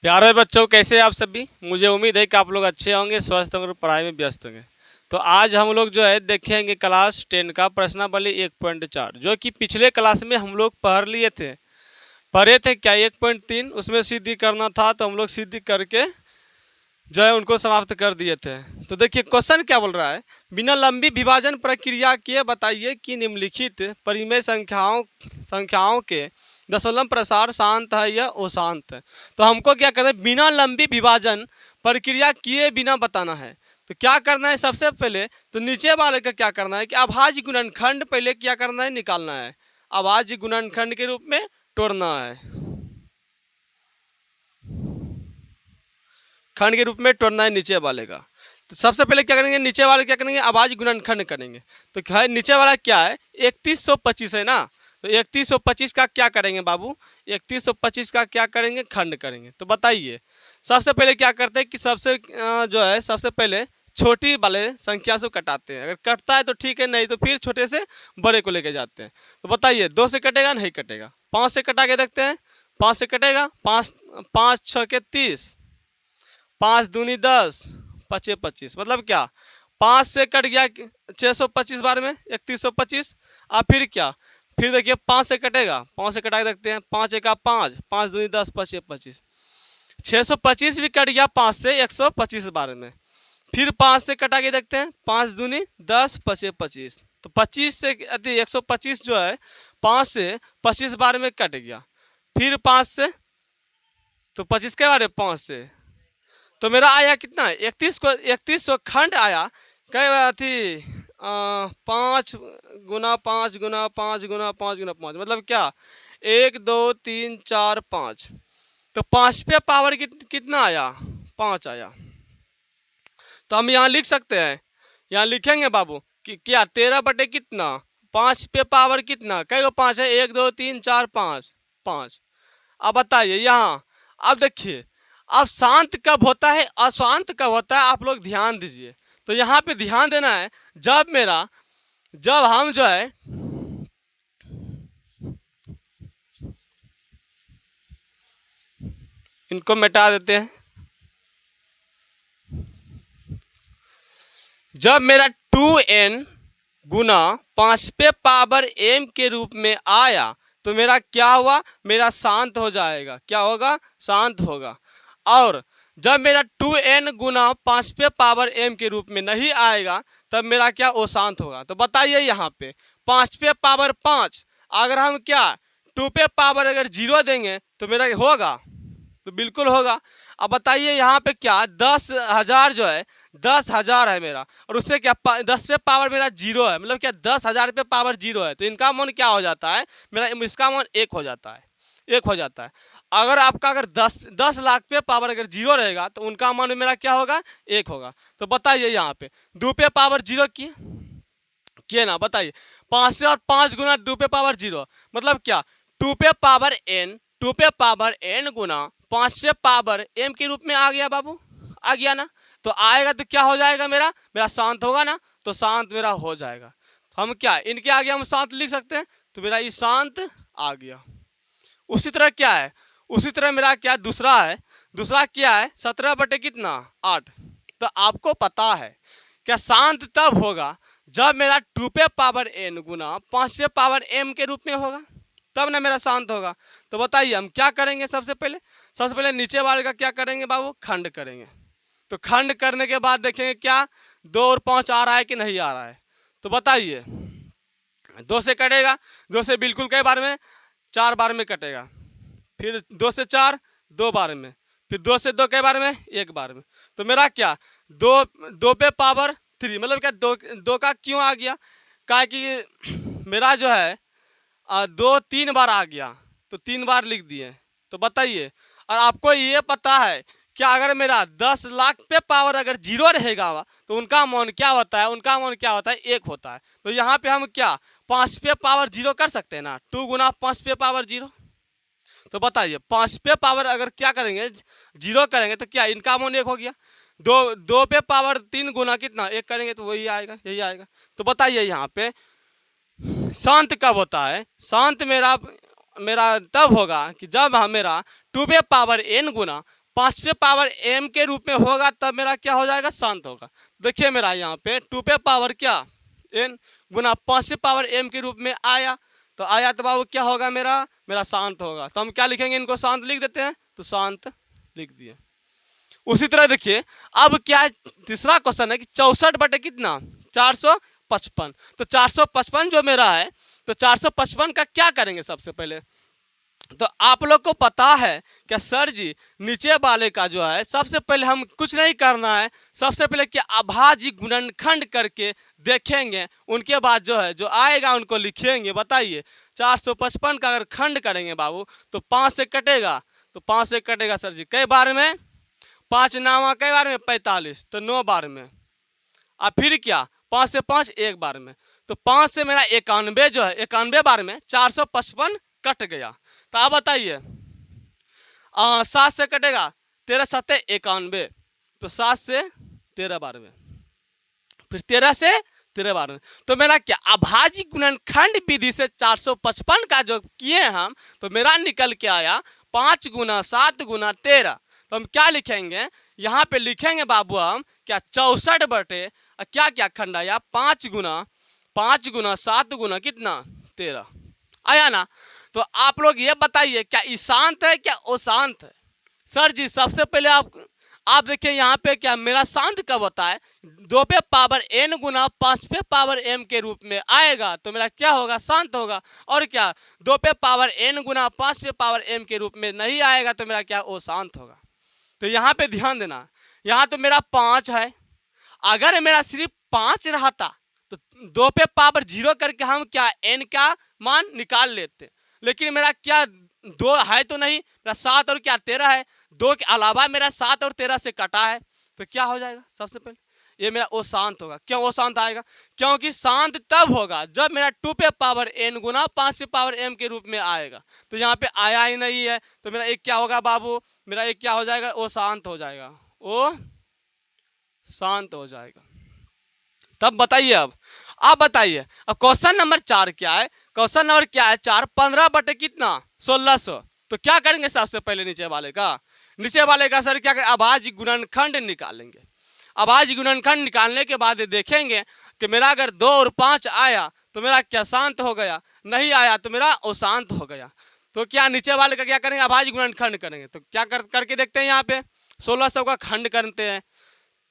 प्यारे बच्चों, कैसे हैं आप सभी। मुझे उम्मीद है कि आप लोग अच्छे होंगे, स्वस्थ होंगे और पढ़ाई में व्यस्त होंगे। तो आज हम लोग जो है देखेंगे क्लास 10 का प्रश्नावली 1.4, जो कि पिछले क्लास में हम लोग पढ़े थे क्या 1.3, उसमें सिद्धि करना था तो हम लोग सिद्धि करके जो है उनको समाप्त कर दिए थे। तो देखिए क्वेश्चन क्या बोल रहा है, बिना लंबी विभाजन प्रक्रिया के बताइए कि निम्नलिखित परिमेय संख्याओं के दशमलव प्रसार शांत है या अशांत है। तो हमको क्या करना है, बिना लंबी विभाजन प्रक्रिया किए बिना बताना है। तो क्या करना है, सबसे पहले तो नीचे वाले का क्या करना है कि अभाज्य गुणनखंड पहले क्या करना है, निकालना है। अभाज्य गुणनखंड के रूप में तोड़ना है, खंड के रूप में तोड़ना है नीचे वाले का। तो सबसे पहले क्या करेंगे, नीचे वाले क्या करेंगे, अभाज्य गुणनखंड करेंगे। तो क्या है, नीचे वाला क्या है, 3125 है ना। तो 3125 का क्या करेंगे बाबू, 3125 का क्या करेंगे, खंड करेंगे। तो बताइए सबसे पहले क्या करते हैं कि जो है सबसे पहले छोटी वाले संख्या से कटाते हैं। अगर कटता है तो ठीक है, नहीं तो फिर छोटे से बड़े को लेके जाते हैं। तो बताइए 2 से कटेगा, नहीं कटेगा। 5 से कटा के देखते हैं, 5 से कटेगा। 5 5 6 के 30, 5 दूनी 10, 5 25, मतलब क्या 5 से कट गया 625 बार में 3125। अब फिर क्या, फिर देखिए 5 से कटेगा, 5 से कटा के देखते हैं। 5 एका 5, 5 दूनी 10, 5 25, 625 भी कट गया 5 से 125 बार में। फिर 5 से कटा के देखते हैं, 5 दूनी 10, 5 25। तो 25 से 125 जो है 5 से 25 बार में कट गया। फिर 5 से, तो 25 के बारे 5 से, तो मेरा आया कितना, 3100 खंड आया। कई बार थी 5 गुना 5 गुना 5 गुना 5 गुना 5, मतलब क्या 1 2 3 4 5। तो 5 पे पावर कितना आया, 5 आया। तो हम यहाँ लिख सकते हैं, यहाँ लिखेंगे बाबू कि क्या 13 बटे कितना, 5 पे पावर कितना, कई गो 5 है, 1 2 3 4 5, 5। अब बताइए यहाँ, अब देखिए अब शांत कब होता है, अशांत कब होता है, आप लोग ध्यान दीजिए। तो यहाँ पे ध्यान देना है, जब हम जो है इनको मिटा देते हैं, जब मेरा 2n गुना 5 पे पावर m के रूप में आया तो मेरा क्या हुआ, मेरा शांत हो जाएगा। क्या होगा, शांत होगा। और जब मेरा 2n गुना 5 पे पावर m के रूप में नहीं आएगा तब मेरा क्या, वो शांत होगा। तो बताइए यहाँ पे 5 पे पावर 5, अगर हम क्या 2 पे पावर अगर 0 देंगे तो मेरा होगा, तो बिल्कुल होगा। अब बताइए यहाँ पे क्या 10,000 जो है 10,000 है मेरा, और उससे क्या 10 पे पावर मेरा 0 है, मतलब क्या 10,000 पे पावर 0 है। तो इनका मान क्या हो जाता है, मेरा इसका मान 1 हो जाता है, 1 हो जाता है। अगर आपका अगर 10 लाख पे पावर अगर 0 रहेगा तो उनका मान मेरा क्या होगा, 1 होगा। तो बताइए यहाँ पे 2 पे पावर 0 किए ना, बताइए 5 से और 5 गुना 2 पे पावर 0, मतलब क्या 2 पे पावर n, 2 पे पावर n गुना 5 पे पावर m के रूप में आ गया बाबू, आ गया ना। तो आएगा तो क्या हो जाएगा, मेरा शांत होगा ना, तो शांत मेरा हो जाएगा। हम क्या इनके आगे हम शांत लिख सकते हैं, तो मेरा ये शांत आ गया। उसी तरह क्या है, उसी तरह मेरा क्या दूसरा क्या है 17 बटे कितना 8। तो आपको पता है क्या शांत तब होगा जब मेरा 2 पे पावर n गुना 5 पे पावर m के रूप में होगा, तब ना मेरा शांत होगा। तो बताइए हम क्या करेंगे, सबसे पहले नीचे वाले का क्या करेंगे बाबू, खंड करेंगे। तो खंड करने के बाद देखेंगे क्या 2 और 5 आ रहा है कि नहीं आ रहा है। तो बताइए 2 से कटेगा, 2 से बिल्कुल कई बार में 4 बार में कटेगा। फिर 2 से 4 2 बार में, फिर 2 से 2 कई बार में 1 बार में। तो मेरा क्या 2 पे पावर 3, मतलब क्या 2 का क्यों आ गया, क्या कि मेरा जो है 2 3 बार आ गया, तो 3 बार लिख दिए। तो बताइए, और आपको ये पता है क्या अगर मेरा 10 लाख पे पावर अगर 0 रहेगा तो उनका मान क्या होता है, उनका मान क्या होता है, 1 होता है। तो यहाँ पे हम क्या 5 पे पावर 0 कर सकते हैं ना, 2 गुना 5 पे पावर 0। तो बताइए 5 पे पावर अगर क्या करेंगे 0 करेंगे तो क्या इनका मान 1 हो गया। 2 पे पावर 3 गुना कितना 1 करेंगे तो वही आएगा, यही आएगा। तो बताइए यहाँ पे शांत कब होता है, शांत मेरा तब होगा कि जब हम मेरा 2 पे पावर n गुना पांचवे पावर m के रूप में होगा तब मेरा क्या हो जाएगा, शांत होगा। देखिए मेरा यहाँ पे 2 पे पावर क्या n गुना पांचवे पावर m के रूप में आया तो बाबू क्या होगा, मेरा शांत होगा। तो हम क्या लिखेंगे, इनको शांत लिख देते हैं, तो शांत लिख दिए। उसी तरह देखिए अब क्या है, तीसरा क्वेश्चन है कि 64 बटे कितना 455। तो 455 जो मेरा है, तो 455 का क्या करेंगे सबसे पहले, तो आप लोग को पता है क्या सर जी, नीचे वाले का जो है सबसे पहले हम कुछ नहीं करना है, सबसे पहले क्या अभाज्य गुणनखंड करके देखेंगे, उनके बाद जो है जो आएगा उनको लिखेंगे। बताइए 455 का अगर खंड करेंगे बाबू तो 5 से कटेगा, तो 5 से कटेगा सर जी कई बार में, 5 नामा कई बार में 45, तो 9 बार में। अब फिर क्या 5 से 5 एक बार में, तो 5 से मेरा 91 जो है 91 बार में 455 कट गया। तो आप बताइए 7 से कटेगा 13 सत्ते 91, तो 7 से 13 बार में, फिर 13 से 13 बार में। तो मेरा क्या अभाज्य गुणनखंड विधि से 455 का जो किए हम, तो मेरा निकल के आया 5 गुना 7 गुना 13। तो हम क्या लिखेंगे, यहाँ पे लिखेंगे बाबू हम क्या 64 बटे क्या क्या खंड आया 5 गुना 7 गुना कितना 13 आया ना। तो आप लोग ये बताइए क्या ई शांत है क्या अशांत है। सर जी सबसे पहले आप देखिए यहाँ पे क्या मेरा शांत कब होता है, 2 पे पावर n गुना 5 पे पावर m के रूप में आएगा तो मेरा क्या होगा, शांत होगा। और क्या 2 पे पावर n गुना 5 पे पावर m के रूप में नहीं आएगा तो मेरा क्या अशांत होगा। तो यहाँ पे ध्यान देना, यहाँ तो मेरा 5 है, अगर मेरा सिर्फ 5 रहता तो 2 पे पावर 0 करके हम क्या n का मान निकाल लेते, लेकिन मेरा क्या 2 है तो नहीं, मेरा 7 और क्या 13 है, 2 के अलावा मेरा 7 और 13 से कटा है, तो क्या हो जाएगा सबसे पहले ये मेरा अशांत होगा। क्यों अशांत आएगा, क्योंकि शांत तब होगा जब मेरा 2 पे पावर n गुना 5 पे पावर m के रूप में आएगा। तो यहाँ पे आया ही नहीं है तो मेरा एक क्या होगा बाबू, मेरा एक क्या हो जाएगा, अशांत हो जाएगा, ओ शांत हो जाएगा। तब बताइए अब आप बताइए अब क्वेश्चन नंबर 4 क्या है, क्वेश्चन नंबर क्या है 4 15 बटे कितना 1600। तो क्या करेंगे सबसे पहले नीचे वाले का सर क्या करें, अभाज्य गुणनखंड निकालेंगे। अभाज्य गुणनखंड निकालने के बाद देखेंगे कि मेरा अगर 2 और 5 आया तो मेरा क्या शांत हो गया, नहीं आया तो मेरा अशांत हो गया। तो क्या नीचे वाले का क्या करेंगे, अभाज्य गुणनखंड करेंगे। तो क्या करके देखते हैं, यहाँ पे 1600 का खंड करते हैं।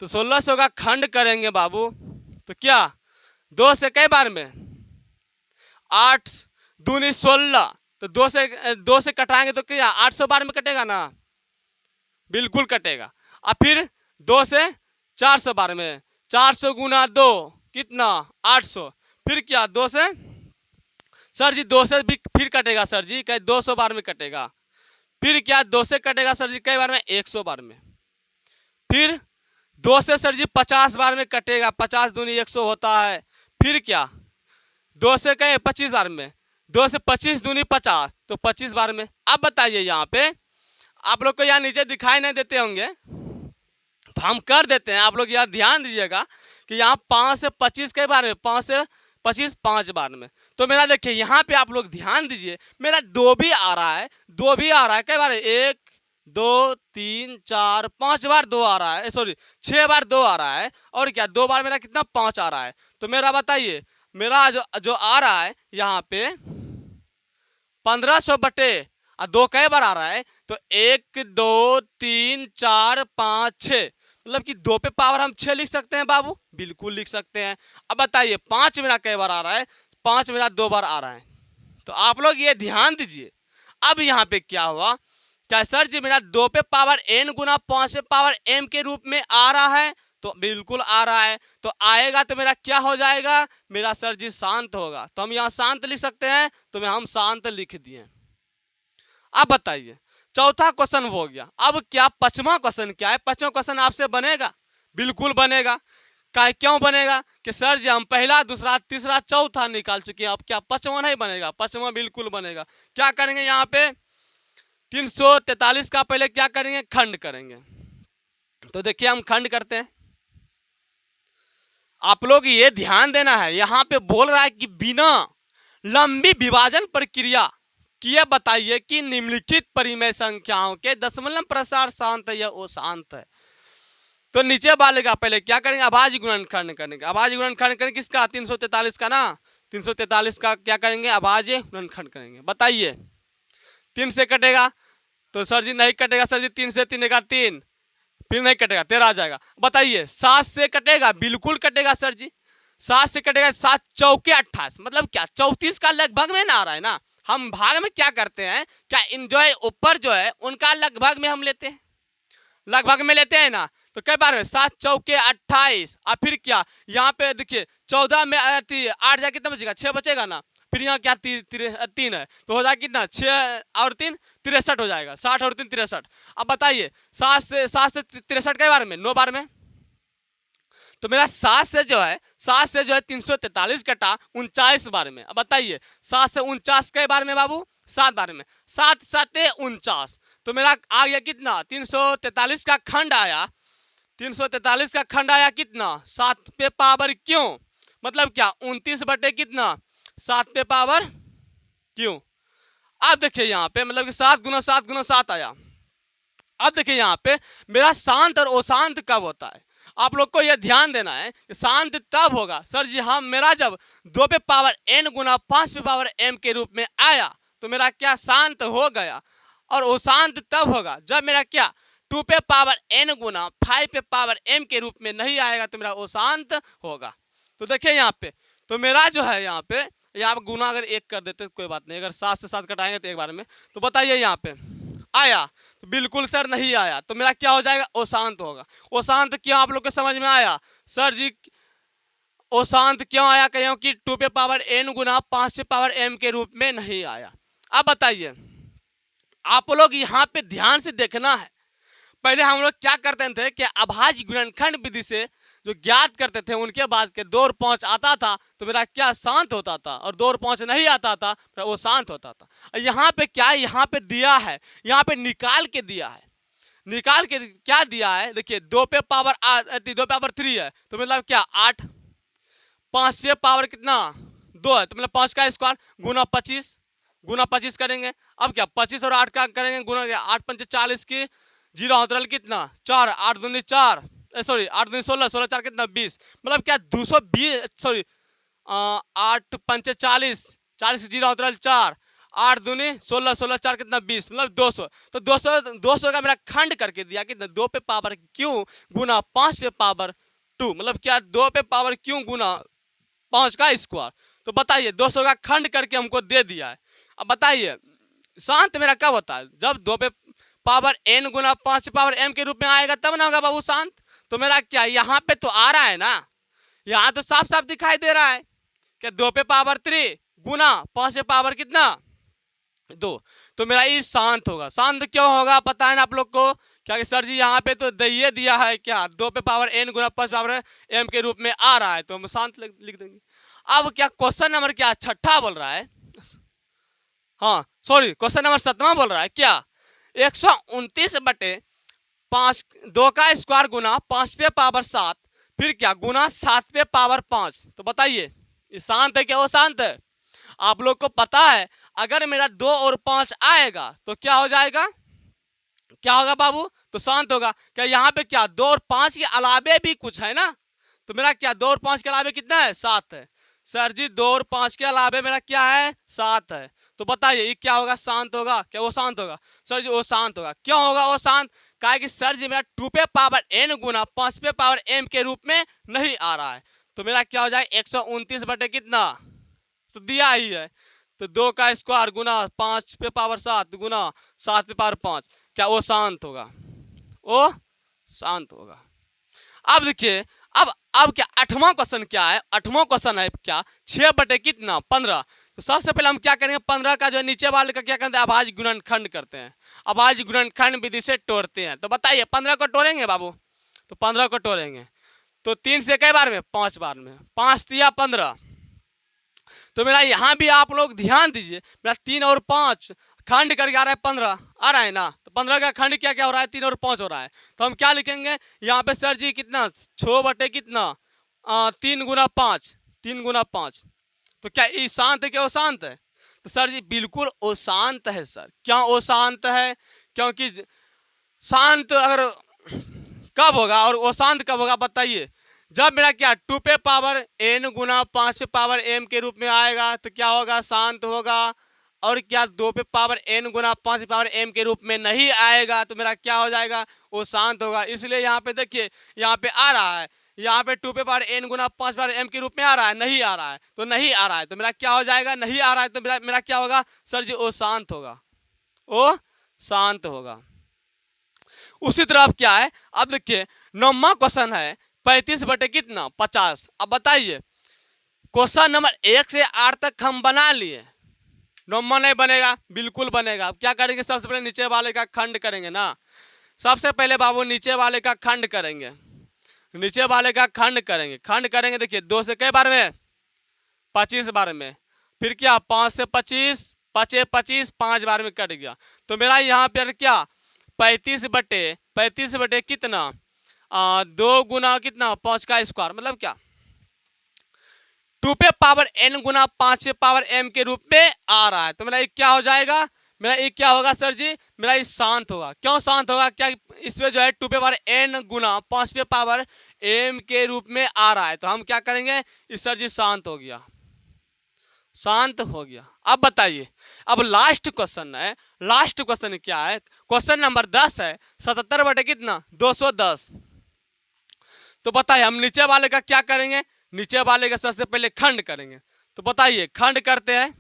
तो 1600 का खंड करेंगे बाबू तो क्या 2 से कई बार में 8 दूनी 16, तो 2 से कटाएंगे तो क्या 800 बार में कटेगा ना, बिल्कुल कटेगा। अब फिर 2 से 400 बार में, 400 गुना 2 कितना 800, फिर क्या 2 से सर जी 2 से भी फिर कटेगा सर जी कई 200 बार में कटेगा, फिर क्या 2 से कटेगा सर जी कई बार में 100 बार में, फिर 2 से सर जी 50 बार में कटेगा, 50 दूनी 100 होता है, फिर क्या 2 से कहे 25 बार में, 2 से 25 दूनी 50 तो 25 बार में। अब बताइए यहाँ पे आप लोग को यहाँ नीचे दिखाई नहीं देते होंगे तो हम कर देते हैं, आप लोग यहाँ ध्यान दीजिएगा कि यहाँ 5 से 25 कई बार में, 5 से 25 5 बार में। तो मेरा देखिए यहाँ पे आप लोग ध्यान दीजिए मेरा 2 भी आ रहा है, 2 भी आ रहा है कई बार, 1 2 3 4 5 बार 2 आ रहा है, सॉरी 6 बार 2 आ रहा है, और क्या 2 बार मेरा कितना 5 आ रहा है। तो मेरा बताइए मेरा जो आ रहा है यहाँ पे 1500 बटे 2 कई बार आ रहा है, तो 1 2 3 4 5 6, मतलब कि 2 पे पावर हम 6 लिख सकते हैं बाबू, बिल्कुल लिख सकते हैं। अब बताइए 5 मेरा कई बार आ रहा है, 5 मेरा 2 बार आ रहा है। तो आप लोग ये ध्यान दीजिए अब यहाँ पे क्या हुआ, क्या सर जी मेरा 2 पे पावर n गुना 5 पे पावर m के रूप में आ रहा है, तो बिल्कुल आ रहा है। तो आएगा तो मेरा क्या हो जाएगा, मेरा सर जी शांत होगा। तो हम यहाँ शांत लिख सकते हैं, तो हम शांत लिख दिए। अब बताइए चौथा क्वेश्चन हो गया। अब क्या पांचवा क्वेश्चन क्या है, पांचवा क्वेश्चन आपसे बनेगा, बिल्कुल बनेगा। क्यों बनेगा कि सर जी हम पहला दूसरा तीसरा चौथा निकाल चुके हैं, अब क्या पांचवा नहीं बनेगा, पांचवा बिल्कुल बनेगा। क्या करेंगे यहाँ पे 343 का पहले क्या करेंगे, खंड करेंगे। तो देखिए हम खंड करते हैं, आप लोग ये ध्यान देना है यहाँ पे बोल रहा है कि बिना लंबी विभाजन प्रक्रिया कि ये बताइए कि निम्नलिखित परिमेय संख्याओं के दशमलव प्रसार शांत है या अशांत है। तो नीचे वाले का पहले क्या करेंगे, अभाज्य गुणनखंड करेंगे। अभाज्य गुणनखंड करेंगे किसका, 343 का ना, 343 का क्या करेंगे, अभाज्य गुणनखंड करेंगे। बताइए 3 से कटेगा तो सर जी नहीं कटेगा सर जी, 3 से 3 का 3, फिर नहीं कटेगा 13 आ जाएगा। बताइए 7 से कटेगा, बिल्कुल कटेगा सर जी, 7 से कटेगा, 7 चौके 28, मतलब क्या 34 का लगभग में ना आ रहा है ना। हम भाग में क्या करते हैं, क्या इन जो है ऊपर जो है उनका लगभग में हम लेते हैं, लगभग में लेते हैं ना। तो कई बार 7 चौके 28, और फिर क्या यहाँ पे देखिए 14 में 8 जाए कितना बचेगा, 6 बचेगा ना। फिर यहाँ क्या 3 है तो हो जाएगा कितना, 6 और 3 63 हो जाएगा, 60 और 3 63। अब बताइए 7 से 63 कई बार में, 9 बार में। तो मेरा 7 से जो है 343 कटा 49 बार में। अब बताइए 7 से 49 कई बार में बाबू, 7 बार में, 7 7 49। तो मेरा आ गया कितना, 343 का खंड आया, 343 का खंड आया कितना, 7 पे पावर क्यों, मतलब क्या 29 बटे कितना, 7 पे पावर क्यों। अब देखिए यहाँ पे मतलब कि 7 गुना 7 गुना 7 आया। अब देखिए यहाँ पे मेरा शांत और अशांत कब होता है, आप लोग को यह ध्यान देना है कि शांत तब होगा सर जी हम मेरा जब 2 पे पावर n गुना 5 पे पावर m के रूप में आया तो मेरा क्या शांत हो गया। और अशांत तब होगा जब मेरा क्या 2 पे पावर n गुना 5 पे पावर m के रूप में नहीं आएगा तो मेरा अशांत होगा। तो देखिए यहाँ पे तो मेरा जो है यहाँ पे गुना अगर 1 कर देते तो कोई बात नहीं, अगर 7 से 7 कटाएंगे तो एक बार में। तो बताइए यहाँ पे आया तो बिल्कुल सर नहीं आया तो मेरा क्या हो जाएगा, अशांत होगा। अशांत क्यों आप लोग को समझ में आया सर जी, अशांत क्यों आया, क्योंकि 2 पे पावर n गुना 5 पे पावर m के रूप में नहीं आया। अब बताइए आप लोग यहाँ पे ध्यान से देखना है, पहले हम लोग क्या करते थे कि अभाज्य गुणनखंड विधि से जो ज्ञात करते थे उनके बाद के 2 और 5 आता था तो मेरा क्या शांत होता था, और 2 और 5 नहीं आता था वो शांत होता था। यहाँ पे क्या, यहाँ पे दिया है, यहाँ पे निकाल के दिया है, निकाल के क्या दिया है, देखिए 2 पे पावर 2 पे पावर 3 है तो मतलब क्या 8, 5 पे पावर कितना 2 है तो मतलब 5 का स्क्वायर गुना 25 करेंगे। अब क्या 25 और 8 का करेंगे गुना, 8 पंचे 40 की 0 होता कितना 4, 8 दूनी 4, सॉरी 8 दूनी 16, 16 4 कितना 20, मतलब क्या 220, सॉरी 8 पंचे 40, 40 0 होता 4, 8 दूनी 16, 16 4 कितना 20, मतलब 200। तो 200 का मेरा खंड करके दिया कितना 2 पे पावर क्यों गुना 5 पे पावर 2, मतलब क्या 2 पे पावर क्यों गुना 5 का स्क्वायर। तो बताइए 200 का खंड करके हमको दे दिया है। अब बताइए शांत मेरा कब होता है, जब 2 पे पावर n गुना 5 पावर m के रूप में आएगा तब ना होगा बाबू शांत। तो मेरा क्या यहाँ पे तो आ रहा है ना, यहाँ तो साफ साफ दिखाई दे रहा है कि 2 पे पावर 3 गुना 5 पे पावर कितना 2, तो मेरा ये शांत होगा। शांत क्यों होगा पता है ना आप लोग को, क्या कि सर जी यहाँ पे तो दइए दिया है क्या 2 पे पावर n गुना 5 पावर m के रूप में आ रहा है तो हम शांत लिख देंगे। अब क्या क्वेश्चन नंबर क्या 6 बोल रहा है, हाँ सॉरी क्वेश्चन नंबर 7 बोल रहा है क्या 129 बटे 5 2 का स्क्वायर गुना 5 पे पावर 7 फिर क्या गुना 7 पे पावर 5। तो बताइए ये शांत है क्या वो शांत है, आप लोग को पता है अगर मेरा 2 और 5 आएगा तो क्या हो जाएगा, क्या होगा बाबू, तो शांत होगा। क्या यहाँ पे क्या 2 और 5 के अलावे भी कुछ है ना, तो मेरा क्या 2 और 5 के अलावे कितना है 7 है। सर जी 2 और 5 के अलावे मेरा क्या है 7 है, तो बताइए ये क्या होगा, शांत होगा क्या वो शांत होगा, सर जी वो शांत होगा। क्यों होगा वो शांत, कहा कि सर जी मेरा 2 पे पावर n गुना 5 पे पावर m के रूप में नहीं आ रहा है तो मेरा क्या हो जाएगा 129 बटे कितना, तो दिया ही है तो 2 का स्क्वायर गुना 5 पे पावर 7 गुना 7 पे पावर 5, क्या वो शांत होगा, वो शांत होगा। अब देखिए अब क्या 8वां क्वेश्चन क्या है, 8वां क्वेश्चन है क्या 6 बटे कितना 15। तो सबसे पहले हम क्या करेंगे 15 का जो नीचे वाले का क्या करते हैं अभाज्य गुणनखंड करते हैं, अभाज्य गुणनखंड विधि से तोड़ते हैं। तो बताइए 15 को तोड़ेंगे बाबू, तो 15 को तोड़ेंगे तो 3 से कई बार में 5 बार में, 5 तिया 15। तो मेरा यहाँ भी आप लोग ध्यान दीजिए मेरा 3 और 5 खंड करके आ रहा है 15 आ रहा है ना, तो 15 का खंड क्या क्या हो रहा है 3 और 5 हो रहा है। तो हम क्या लिखेंगे यहाँ पे सर जी कितना 6 बटे कितना 3 गुना 5, 3 गुना 5। तो क्या ये शांत है क्या वो शांत है, तो सर जी बिल्कुल अशांत है सर। क्यों अशांत है? क्योंकि शांत अगर कब होगा और अशांत कब होगा बताइए? जब मेरा क्या 2 पे पावर n गुना 5 पे पावर m के रूप में आएगा तो क्या होगा? शांत होगा। और क्या 2 पे पावर n गुना 5 पे पावर m के रूप में नहीं आएगा तो मेरा क्या हो जाएगा? वो शांत होगा। इसलिए यहाँ पे देखिए, यहाँ पे आ रहा है, यहाँ पे 2 पे पावर n गुना 5 पावर m के रूप में आ रहा है, नहीं आ रहा है तो नहीं आ रहा है तो मेरा क्या हो जाएगा? नहीं आ रहा है तो मेरा क्या होगा सर जी? वो शांत होगा, वो शांत होगा। उसी तरह अब क्या है, अब देखिए 9वां क्वेश्चन है 35 बटे कितना? 50। अब बताइए, क्वेश्चन नंबर 1 से 8 तक हम बना लिए, 9वां नहीं बनेगा? बिल्कुल बनेगा। अब क्या करेंगे? सबसे पहले नीचे वाले का खंड करेंगे ना। सबसे पहले बाबू नीचे वाले का खंड करेंगे, नीचे वाले का खंड करेंगे। खंड करेंगे, देखिए 2 से कई बार में? 25 बार में। फिर क्या 5 से 25, 5 25, 5 बार में कट गया। तो मेरा यहाँ पर क्या 35 बटे कितना? 2 गुना कितना? 5 का स्क्वायर, मतलब क्या 2 पे पावर n गुना 5 पे पावर m के रूप में आ रहा है। तो मेरा ये क्या हो जाएगा? मेरा ये क्या होगा सर जी? मेरा ये शांत होगा। क्यों शांत होगा? क्या इसमें जो है 2 पे पावर n गुना 5 पे पावर m के रूप में आ रहा है तो हम क्या करेंगे? इस सर जी शांत हो गया, शांत हो गया। अब बताइए, अब लास्ट क्वेश्चन है। लास्ट क्वेश्चन क्या है? क्वेश्चन नंबर 10 है 77 बटे कितना? 210। तो बताइए हम नीचे वाले का क्या करेंगे? नीचे वाले का सबसे पहले खंड करेंगे। तो बताइए खंड करते हैं,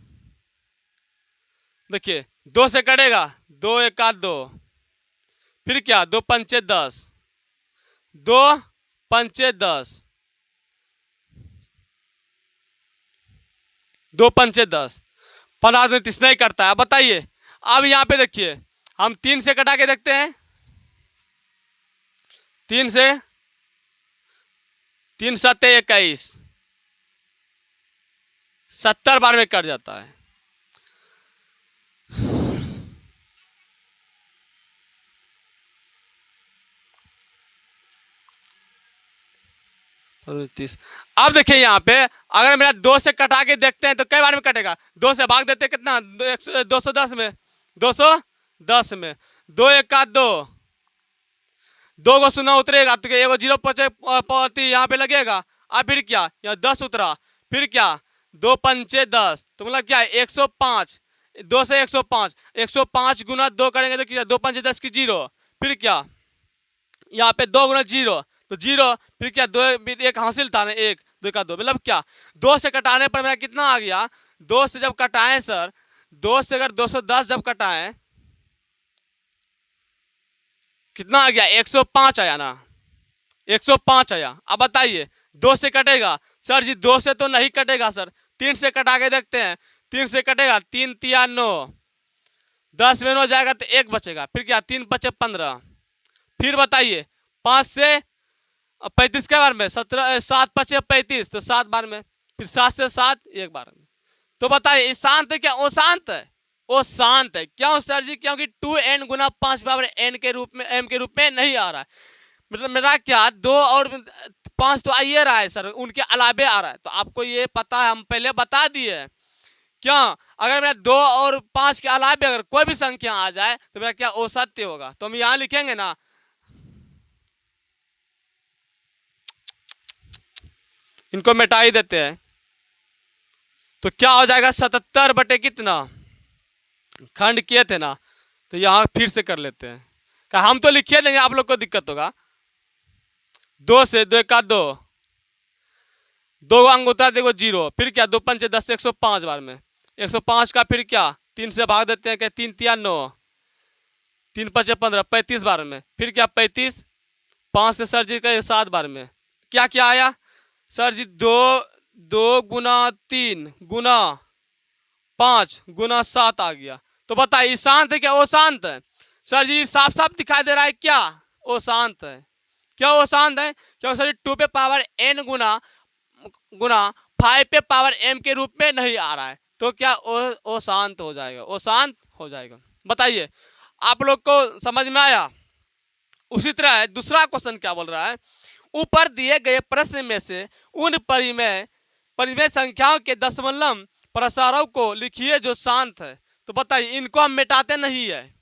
देखिए 2 से कटेगा, 2 एका 2, फिर क्या 2 पंचे 10, 2 पंचे 10, 2 पंचे 10, 15 दिन 30 नहीं करता है। बताइए अब यहाँ पे देखिए हम 3 से कटा के देखते हैं, 3 से 3 7 21, 70 बार में कट जाता है। अब देखिए यहाँ पे अगर मेरा 2 से कटा के देखते हैं तो कई बार में कटेगा? 2 से भाग देते कितना? 210 में, 210 में 2 एका 2, 2 को 0 उतरेगा तो एगो 0 पति यहाँ पे लगेगा। अब फिर क्या यहाँ 10 उतरा, फिर क्या 2 पंचे 10, तो मतलब क्या 105, 2 से 105, 105 गुना 2 करेंगे तो क्या 2 पंचे 10 की 0, फिर क्या यहाँ पे 2 गुना 0 तो 0, फिर क्या 2 एक हासिल था ना, 1 2 का 2, मतलब क्या 2 से कटाने पर मेरा कितना आ गया? 2 से जब कटाएं सर, 2 से अगर 210 जब कटाएं कितना आ गया? 105 आया ना, 105 आया। अब बताइए 2 से कटेगा? सर जी 2 से तो नहीं कटेगा सर, 3 से कटा के देखते हैं, 3 से कटेगा, 3 तिया 9, 10 में 9 जाएगा तो 1 बचेगा, फिर क्या 3 पचे 15, फिर बताइए 5 से 35 के बार में 17, 7 पचे 35 तो 7 बार में, फिर 7 से 7 1 बार में। तो बताइए शांत है क्या अशांत है? वो शांत है। क्यों सर जी? क्योंकि 2n गुना 5 पावर n के रूप में m के रूप में नहीं आ रहा है। मतलब मेरा क्या 2 और 5 तो आ ही रहा है सर, उनके अलावे आ रहा है। तो आपको ये पता है, हम पहले बता दिए। क्यों? अगर मेरा 2 और 5 के अलावे अगर कोई भी संख्या आ जाए तो मेरा क्या असत्य होगा। तो हम यहाँ लिखेंगे ना, इनको मिटा ही देते हैं तो क्या हो जाएगा? 77 बटे कितना? खंड किए थे ना, तो यहाँ फिर से कर लेते हैं। क्या हम तो लिखे लेंगे, आप लोग को दिक्कत होगा। 2 से 2 का 2, 2 अंग उतार देखो 0, फिर क्या 2 पंचे 10 से 105 बार में, 105 का फिर क्या 3 से भाग देते हैं, क्या 3 तिया 9, 3 पचे 15, 35 बार में, फिर क्या 35, 5 से सर जी का 7 बार में, क्या क्या आया सर जी? 2 गुना 3 गुना 5 गुना 7 आ गया। तो बताइए शांत है क्या अशांत है? सर जी साफ साफ दिखाई दे रहा है क्या अशांत है। क्या अशांत है? क्यों सर? 2 पे पावर n गुना 5 पे पावर m के रूप में नहीं आ रहा है तो क्या अशांत हो जाएगा, अशांत हो जाएगा। बताइए आप लोग को समझ में आया? उसी तरह दूसरा क्वेश्चन क्या बोल रहा है? ऊपर दिए गए प्रश्न में से उन परिमेय संख्याओं के दशमलव प्रसारव को लिखिए जो शांत है। तो बताइए, इनको हम मिटाते नहीं है,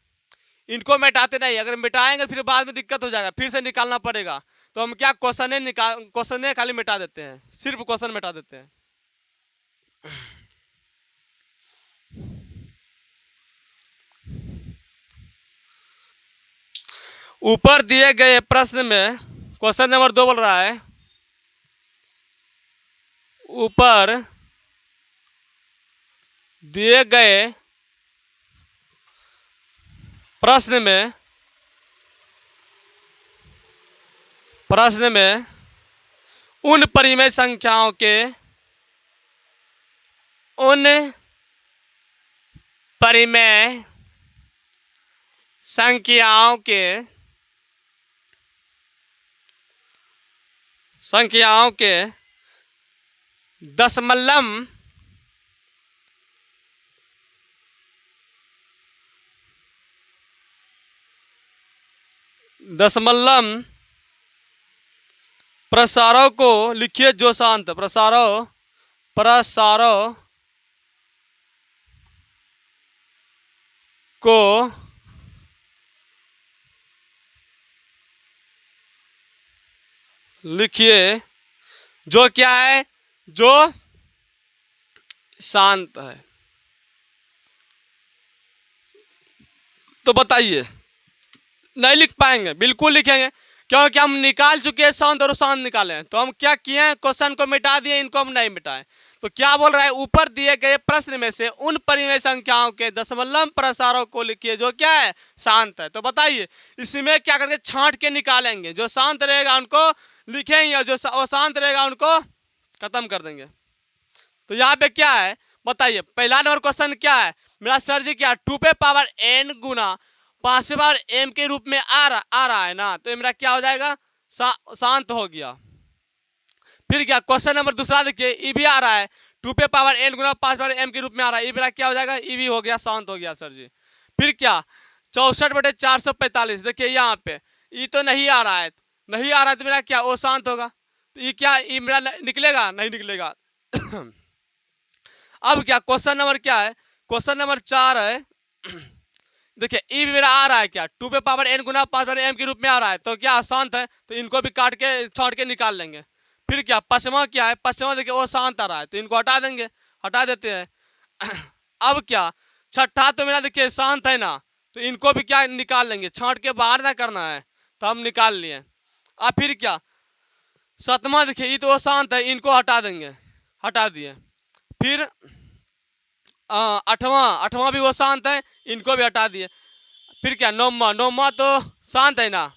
इनको मिटाते नहीं, अगर मिटाएंगे फिर बाद में दिक्कत हो जाएगा, फिर से निकालना पड़ेगा। तो हम क्या क्वेश्चन खाली मिटा देते हैं, सिर्फ क्वेश्चन मिटा देते हैं। ऊपर दिए गए प्रश्न में क्वेश्चन नंबर 2 बोल रहा है, ऊपर दिए गए प्रश्न में उन परिमेय संख्याओं के दशमलव प्रसारों को लिखिए जो शांत, प्रसारों को लिखिए जो क्या है, जो शांत है। तो बताइए, नहीं लिख पाएंगे? बिल्कुल लिखेंगे, क्योंकि हम निकाल चुके हैं शांत और शांत निकाले हैं। तो हम क्या किए हैं, क्वेश्चन को मिटा दिए, इनको हम नहीं मिटाए। तो क्या बोल रहा है, ऊपर दिए गए प्रश्न में से उन परिमेय संख्याओं के दशमलव प्रसारों को लिखिए जो क्या है, शांत है। तो बताइए, इसमें क्या करके छांट के निकालेंगे, जो शांत रहेगा उनको लिखेंगे और जो अशांत रहेगा उनको खत्म कर देंगे। तो यहाँ पे क्या है बताइए, पहला नंबर क्वेश्चन क्या है मेरा सर जी, क्या 2n गुना 5m के रूप में आ रहा है ना। तो ये मेरा क्या हो जाएगा, शांत हो गया। फिर क्या क्वेश्चन नंबर दूसरा देखिए, ई भी आ रहा है, 2n गुना 5m के रूप में आ रहा है, ये मेरा क्या हो जाएगा, ई भी हो गया, शांत हो गया सर जी। फिर क्या 64/445, देखिए यहाँ पे ई तो नहीं आ रहा है, नहीं आ रहा है तो मेरा क्या, वो शांत होगा। तो ये क्या, ई मेरा निकलेगा, नहीं निकलेगा। अब क्या क्वेश्चन नंबर क्या है, क्वेश्चन नंबर 4 है, देखिए ई भी मेरा आ रहा है क्या, 2n गुना 5m के रूप में आ रहा है, तो क्या शांत है, तो इनको भी काट के छांट के निकाल लेंगे। फिर क्या पचमा क्या है, पचमा देखिए वो शांत आ रहा है, तो इनको हटा देंगे, हटा देते हैं। अब क्या छठा, तो मेरा देखिए शांत है ना, तो इनको भी क्या निकाल लेंगे, छांट के बाहर ना करना है, तो हम निकाल लिए। अब फिर क्या सतमा, देखिए ये तो वो शांत है, इनको हटा देंगे, हटा दिए। फिर आठवां भी वो शांत है, इनको भी हटा दिए। फिर क्या नौमा तो शांत है ना,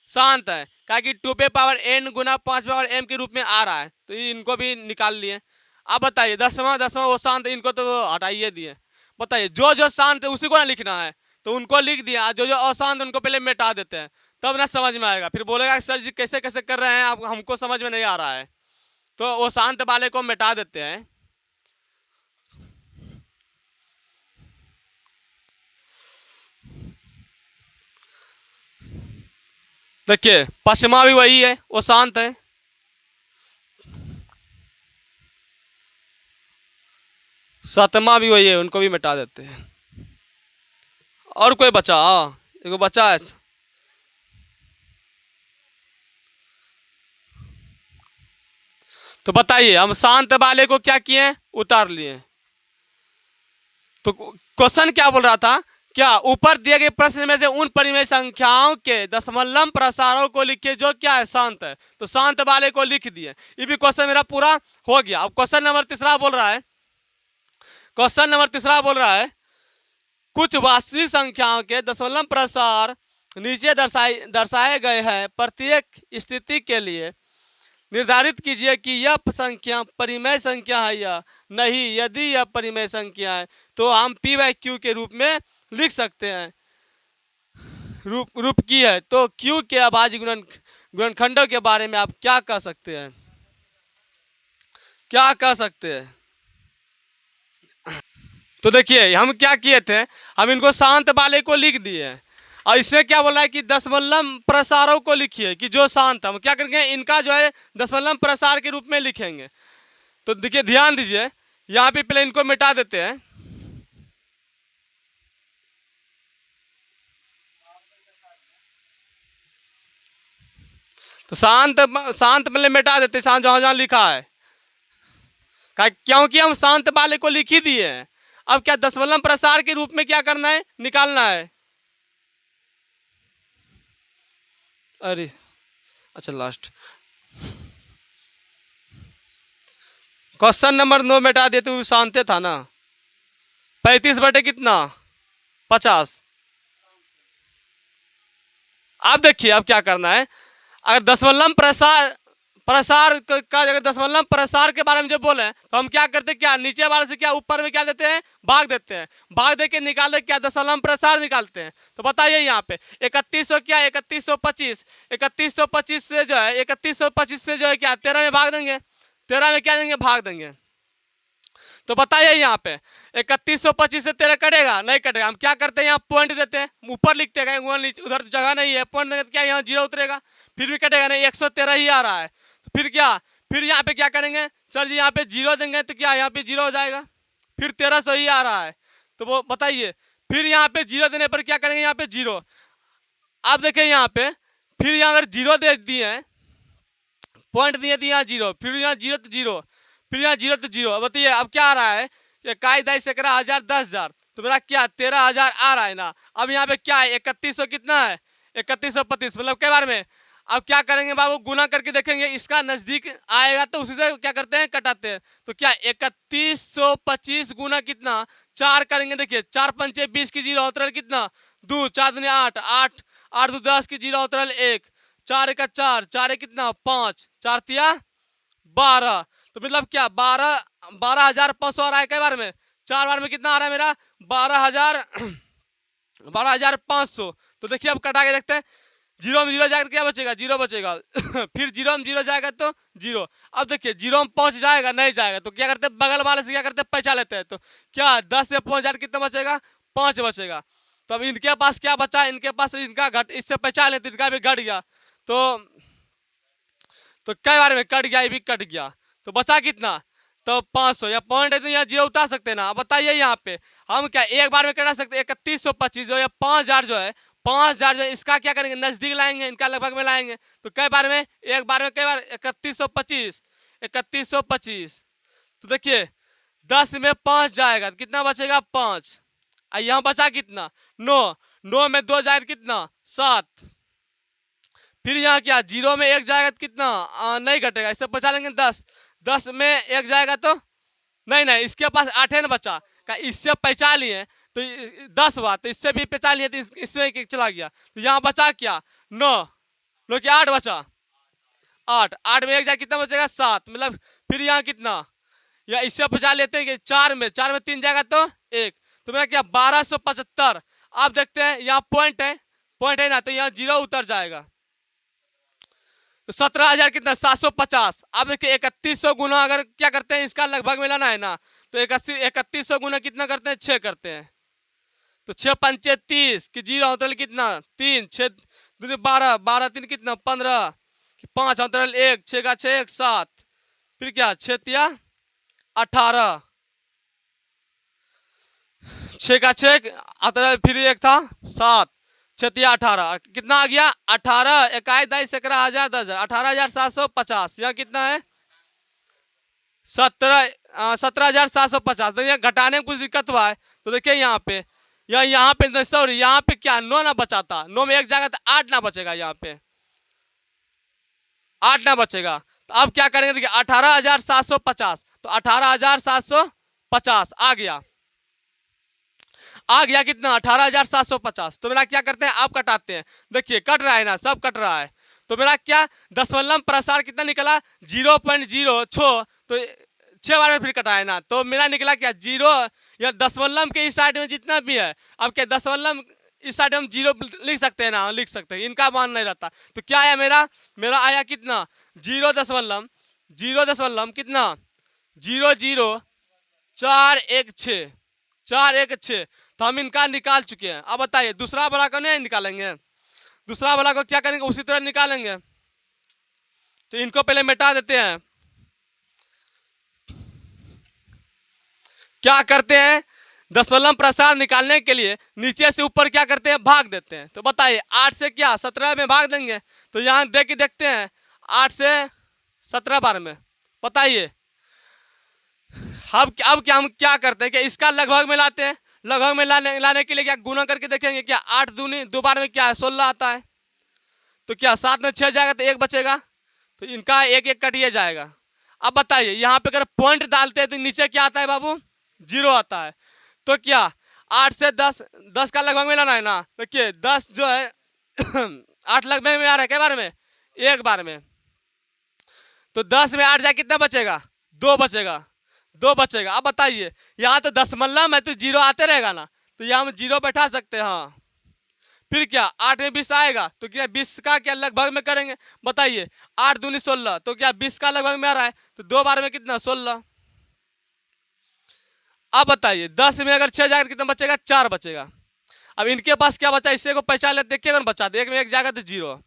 शांत है, क्या कि 2n गुना 5m के रूप में आ रहा है, तो इनको भी निकाल लिए। अब बताइए दसवां वो शांत है, इनको तो हटाइए दिए। बताइए जो जो शांत है उसी को ना लिखना है, तो उनको लिख दिया, जो जो अशांत उनको पहले मिटा देते हैं, तब ना समझ में आएगा। फिर बोलेगा सर जी कैसे कैसे कर रहे हैं आप, हमको समझ में नहीं आ रहा है, तो वो शांत वाले को मिटा देते हैं। देखिए पश्चिमा भी वही है, वो शांत है। सतमा भी वही है, उनको भी मिटा देते हैं। और कोई बचा, एगो बचा है, तो बताइए हम शांत वाले को क्या किए, उतार लिए। तो क्वेश्चन क्या बोल रहा था, क्या ऊपर दिए गए प्रश्न में से उन परिमेय संख्याओं के दशमलव प्रसारों को लिखिए जो क्या है, शांत है। तो शांत वाले को लिख दिए, ये भी क्वेश्चन मेरा पूरा हो गया। अब क्वेश्चन नंबर तीसरा बोल रहा है, क्वेश्चन नंबर तीसरा बोल रहा है, कुछ वास्तविक संख्याओं के दशमलव प्रसार नीचे दर्शाए गए हैं, प्रत्येक स्थिति के लिए निर्धारित कीजिए कि यह संख्या परिमेय संख्या है या नहीं। यदि यह परिमेय संख्या है तो हम p/q के रूप में लिख सकते हैं, रूप की है। तो q के अभाज्य गुणनखंडों के बारे में आप क्या कह सकते हैं, क्या कह सकते हैं। तो देखिए हम क्या किए थे, हम इनको शांत वाले को लिख दिए, और इसमें क्या बोल रहा है कि दशमलव प्रसारों को लिखिए कि जो शांत है, हम क्या करेंगे इनका जो है दशमलव प्रसार के रूप में लिखेंगे। तो देखिए ध्यान दीजिए, यहाँ पे पहले इनको मिटा देते हैं। तो शांत शांत मतलब मिटा देते हैं, शांत जहाँ जहाँ लिखा है, क्योंकि हम शांत वाले को लिख ही दिए हैं। अब क्या दशमलव प्रसार के रूप में क्या करना है, निकालना है। अरे अच्छा लास्ट क्वेश्चन नंबर 9 मिटा दिए तो शांत था ना। 35 बटे कितना 50। अब देखिए अब क्या करना है, अगर दशमलव प्रसार प्रसार का अगर दशमलव प्रसार के बारे में जो बोले तो हम क्या करते हैं, क्या नीचे वाले से क्या ऊपर में क्या देते हैं, भाग देते हैं। भाग दे के निकाले क्या दशमलव प्रसार निकालते हैं। तो बताइए यहाँ पे 3100 क्या 3125, 3125 से जो है 3125 से जो है क्या 13 में भाग देंगे, 13 में क्या देंगे भाग देंगे। तो बताइए यहाँ पे 3125 से 13 कटेगा नहीं कटेगा। हम क्या करते हैं यहाँ पॉइंट देते हैं, ऊपर लिखते हैं, उधर जगह नहीं है, पॉइंट देते क्या यहाँ जीरो उतरेगा, फिर भी कटेगा नहीं, 113 ही आ रहा है। तो फिर क्या, फिर यहाँ पे क्या करेंगे सर जी, यहाँ पे जीरो देंगे तो क्या यहाँ पे जीरो हो जाएगा, फिर 1300 ही आ रहा है। तो वो बताइए फिर यहाँ पे जीरो देने पर क्या करेंगे, यहाँ पे जीरो। आप देखिए यहाँ पे फिर यहाँ अगर जीरो दे दिए, पॉइंट दिए थे यहाँ जीरो, फिर यहाँ जीरो तो जीरो, फिर यहाँ जीरो तो जीरो। बताइए अब क्या आ रहा है, इकाई दाई सैकड़ा हजार 10,000, तो मेरा क्या 13,000 आ रहा है ना। अब यहाँ पे क्या है 3100 कितना है 3125, मतलब कई बार में। अब क्या करेंगे बाबू, गुना करके देखेंगे, इसका नजदीक आएगा तो उसी से क्या करते हैं कटाते हैं। तो क्या 3125 गुना कितना 4 करेंगे, देखिए 4 पंचे 20 की जीरो उतरल कितना 2, 4 दूनी 8, 8 8 2 10 की जीरो उतरल 1, 4 का 4, 4 कितना 5, 4 तिया 12। तो मतलब क्या 12,500 आ रहा है कई बार में, 4 बार में कितना आ रहा है मेरा 12,500। तो देखिए अब कटा के देखते हैं, जीरो में जीरो जाएगा तो क्या बचेगा, जीरो बचेगा फिर जीरो में जीरो जाएगा तो जीरो। अब देखिए जीरो में पहुंच जाएगा नहीं जाएगा तो क्या करते हैं, बगल वाले से क्या करते हैं पैसा लेते हैं। तो क्या 10 से पहुंच जाए कितना बचेगा 5 बचेगा। तो अब इनके पास क्या बचा, इनके पास इनका घट, इससे पहचान लेते इनका भी घट गया। तो कई बार में कट गया, ये भी कट गया, तो बचा कितना तो 500। या पॉइंट है तो यहाँ जीरो उतार सकते हैं ना। बताइए यहाँ पे हम क्या एक बार में कटा सकते हैं 3125 जो या 5000 जो है 5000 जो है इसका क्या करेंगे नजदीक लाएंगे, इनका लगभग में लाएंगे। तो कई बार में एक बार में कई बार 3125 3125। तो देखिए 10 में 5 जाएगा तो कितना बचेगा 5। यहाँ बचा कितना 9, 9 में 2 जाएगा कितना 7। फिर यहाँ क्या जीरो में 1 जाएगा तो कितना नहीं घटेगा, इससे बचा लेंगे 10, 10 में 1 जाएगा तो नहीं नहीं, इसके पास 8 है ना बचा का, इससे पहचान लिए तो 10 हुआ, तो इससे भी पहचान लिए तो इसमें चला गया। तो यहाँ बचा क्या 9, 9 की 8 बचा, 8 8 में 1 जाए कितना बचेगा 7। मतलब फिर यहाँ कितना, या इससे बचा लेते हैं कि 4 में 3 जाएगा तो 1, तो मेरा क्या 1275। आप देखते हैं यहाँ पॉइंट है ना, तो यहाँ जीरो उतर जाएगा। तो 17,000 कितना 750। अब देखिए 3100 गुना अगर क्या करते हैं इसका लगभग में लाना है ना, तो 3100 गुना कितना करते हैं 6 करते हैं। तो 6 पंचे 30 की जीरो उतरल कितना 3, 6 दूनी 12, 12 3 कितना 15, 5 उतरल 1, 6 का 6 1 7, फिर क्या 6 तिया 18, 6 का 6 उतरल फिर 1 था 7, 6 18 कितना आ गया 18, इकाई दाई सैकड़ा हजार 10,000, 18,750। यहाँ कितना है 17,750। तो यहाँ घटाने में कुछ दिक्कत हुआ है। तो देखिए यहाँ पे यहाँ पे सॉरी यहाँ पे क्या 9 ना बचा था, 9 में 1 जाएगा तो 8 ना बचेगा, यहाँ पे 8 ना बचेगा। तो अब क्या करेंगे देखिए 18,750, तो 18,750 आ गया कितना 18,750। तो मेरा क्या करते हैं आप कटाते हैं, देखिए कट रहा है ना, सब कट रहा है। तो मेरा क्या दशमलव प्रसार कितना निकला 0.06, तो 6 बार में फिर कटा है ना, तो मेरा निकला क्या 0, या दशमलव के इस साइड में जितना भी है, अब क्या दशमलव इस साइड हम 0 लिख सकते हैं ना, लिख सकते हैं, इनका मान नहीं रहता। तो क्या आया मेरा आया कितना 0 दशमलव कितना 00416। तो हम इनका निकाल चुके हैं। अब बताइए दूसरा वाला को नहीं निकालेंगे, दूसरा वाला को क्या करेंगे उसी तरह निकालेंगे। तो इनको पहले मिटा देते हैं, क्या करते हैं, दशमलव प्रसार निकालने के लिए नीचे से ऊपर क्या करते हैं, भाग देते हैं। तो बताइए 8 से क्या 17 में भाग देंगे, तो यहाँ देख के देखते हैं 8 से 17 बार में। बताइए अब क्या हम क्या करते हैं कि इसका लगभग में लाते हैं। लगभग में लाने के लिए क्या गुना करके देखेंगे, क्या 8 दूनी 2 बार में क्या है 16 आता है। तो क्या 7 में 6 जाएगा तो 1 बचेगा, तो इनका एक एक कटिए जाएगा। अब बताइए यहाँ पे अगर पॉइंट डालते हैं तो नीचे क्या आता है बाबू, 0 आता है। तो क्या 8 से 10 का लगभग में लाना है ना। देखिए 10 जो है 8 लगभग में आ रहा है कई बार में, एक बार में। तो 10 में 8 जाए कितना बचेगा, 2 बचेगा, 2 बचेगा। अब बताइए यहाँ तो दशमलव में तो 0 आते रहेगा ना, तो यहाँ हम 0 बैठा सकते हैं। हाँ फिर क्या 8 में 20 आएगा, तो क्या 20 का क्या लगभग में करेंगे। बताइए 8 दूनी 16, तो क्या 20 का लगभग में आ रहा है, तो 2 बार में कितना 16। अब बताइए 10 में अगर 6 जाएगा कितना बचेगा, 4 बचेगा। अब इनके पास क्या बचा, इससे को पहचान लेते, देखिए अगर बचा दे, 1 में 1 जाएगा तो 0।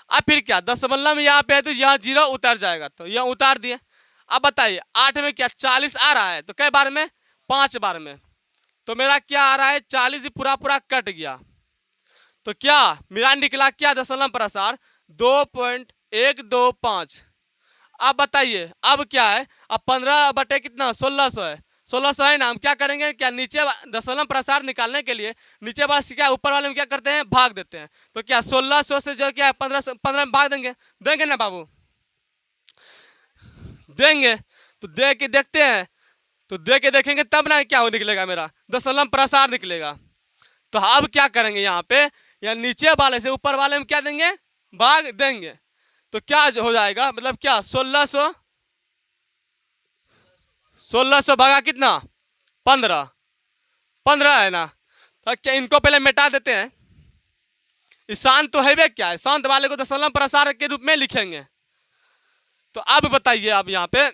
अब फिर क्या दशमलव में यहाँ पे है तो यहाँ 0 उतर जाएगा, तो यहाँ उतार दिए। अब बताइए 8 में क्या 40 आ रहा है, तो कई बार में 5 बार में। तो मेरा क्या आ रहा है 40 पूरा पूरा कट गया। तो क्या मेरा निकला क्या दशमलव प्रसार 2.125। अब बताइए अब क्या है, अब 15 बटे कितना 1600 है, 1600 है ना। हम क्या करेंगे, क्या नीचे दशमलव प्रसार निकालने के लिए नीचे वाले क्या ऊपर वाले में क्या करते हैं, भाग देते हैं। तो क्या 1600 से जो क्या 15 में भाग देंगे, देंगे ना बाबू, देंगे। तो दे के देखते हैं, तो दे के देखेंगे तब ना क्या हो निकलेगा, मेरा दशमलव प्रसार निकलेगा। तो अब क्या करेंगे यहाँ पे, या नीचे वाले से ऊपर वाले में क्या देंगे, भाग देंगे। तो क्या हो जाएगा, मतलब क्या 1600 भागा कितना 15 है ना। तो क्या इनको पहले मिटा देते हैं, शांत तो है वे क्या है, शांत वाले को दशमलव प्रसार के रूप में लिखेंगे। तो अब बताइए अब यहाँ पे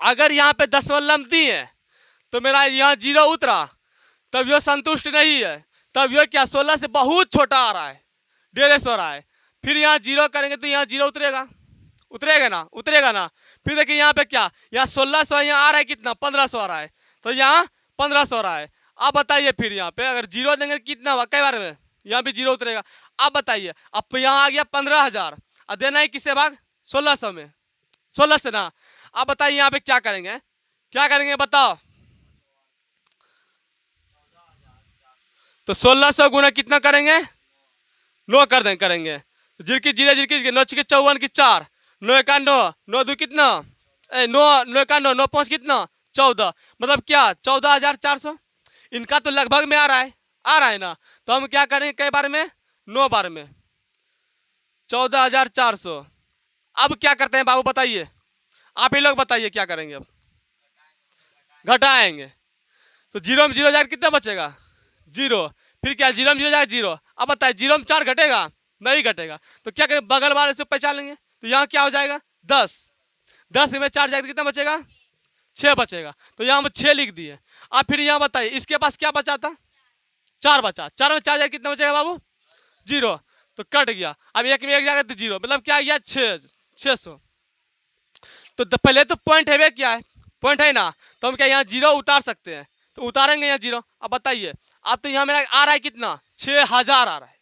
अगर यहाँ पे दशमलव दी है तो मेरा यहाँ 0 उतरा, तब यह संतुष्ट नहीं है, तब यह क्या 16 से बहुत छोटा आ रहा है, 150 आ रहा है। फिर यहाँ 0 करेंगे तो यहाँ 0 उतरेगा, उतरेगा ना। फिर देखिए यहाँ पे क्या, यहाँ 1600 यहाँ आ रहा है कितना 1500 आ रहा है, तो यहाँ 1500 आ रहा है। अब बताइए फिर यहाँ पे अगर 0 देंगे कितना हुआ, कई बार में यहाँ भी 0 उतरेगा। अब बताइए अब यहाँ आ गया 15,000, अब देना है किससे भाग 1600 में, 16 से ना। अब बताइए यहाँ पे क्या करेंगे बताओ। तो 1600 गुना कितना करेंगे, 9 कर दें करेंगे। जिरकी जीरे जिरकी 9 की 54 की 4, 9 का 9, 9 दो कितना 9 का 9, 9 5 कितना 14, मतलब क्या 14,400। इनका तो लगभग में आ रहा है ना। तो हम क्या करेंगे कई बार में 9 बार में 14,400। अब क्या करते हैं बाबू बताइए, आप ही लोग बताइए क्या करेंगे। अब घटाएंगे, तो 0 में 0 जाकर कितना बचेगा 0। फिर क्या 0 में 0 जाएगा 0। अब बताइए 0 में 4 घटेगा, नहीं घटेगा। तो क्या करें बगल वाले से पहचान लेंगे, तो यहाँ क्या हो जाएगा 10, 10 में 4 जाएगा कितना बचेगा 6 बचेगा। तो यहाँ हम 6 लिख दिए। अब फिर यहाँ बताइए इसके पास क्या बचा था, 4 बचा, 4 में 4 जाएगा कितना बचेगा बाबू 0, तो कट गया। अब 1 में 1 जाएगा तो 0, मतलब क्या गया 600। तो पहले तो पॉइंट है क्या है, पॉइंट है ना, तो हम क्या यहाँ 0 उतार सकते हैं, तो उतारेंगे यहाँ 0। अब बताइए अब तो यहाँ मेरा आ रहा है कितना 6,000 आ रहा है,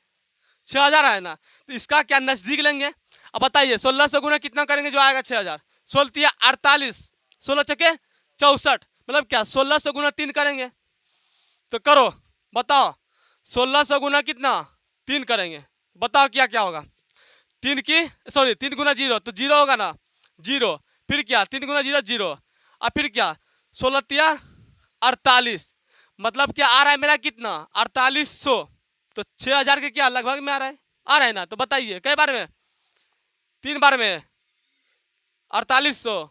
6,000 है ना। तो इसका क्या नजदीक लेंगे। अब बताइए 1600 गुना कितना करेंगे जो आएगा 6,000, 16 48, 16 चके 64, मतलब क्या 1600 गुना 3 करेंगे। तो करो बताओ 1600 गुना कितना 3 करेंगे, बताओ क्या क्या होगा। 3 गुना 0 तो 0 होगा ना 0। फिर क्या 3 गुना 0 0। अब फिर क्या 16 48, मतलब क्या आ रहा है मेरा कितना 4800। तो 6,000 के क्या लगभग में आ रहा है ना। तो बताइए कई बार में 3 बार में 4800।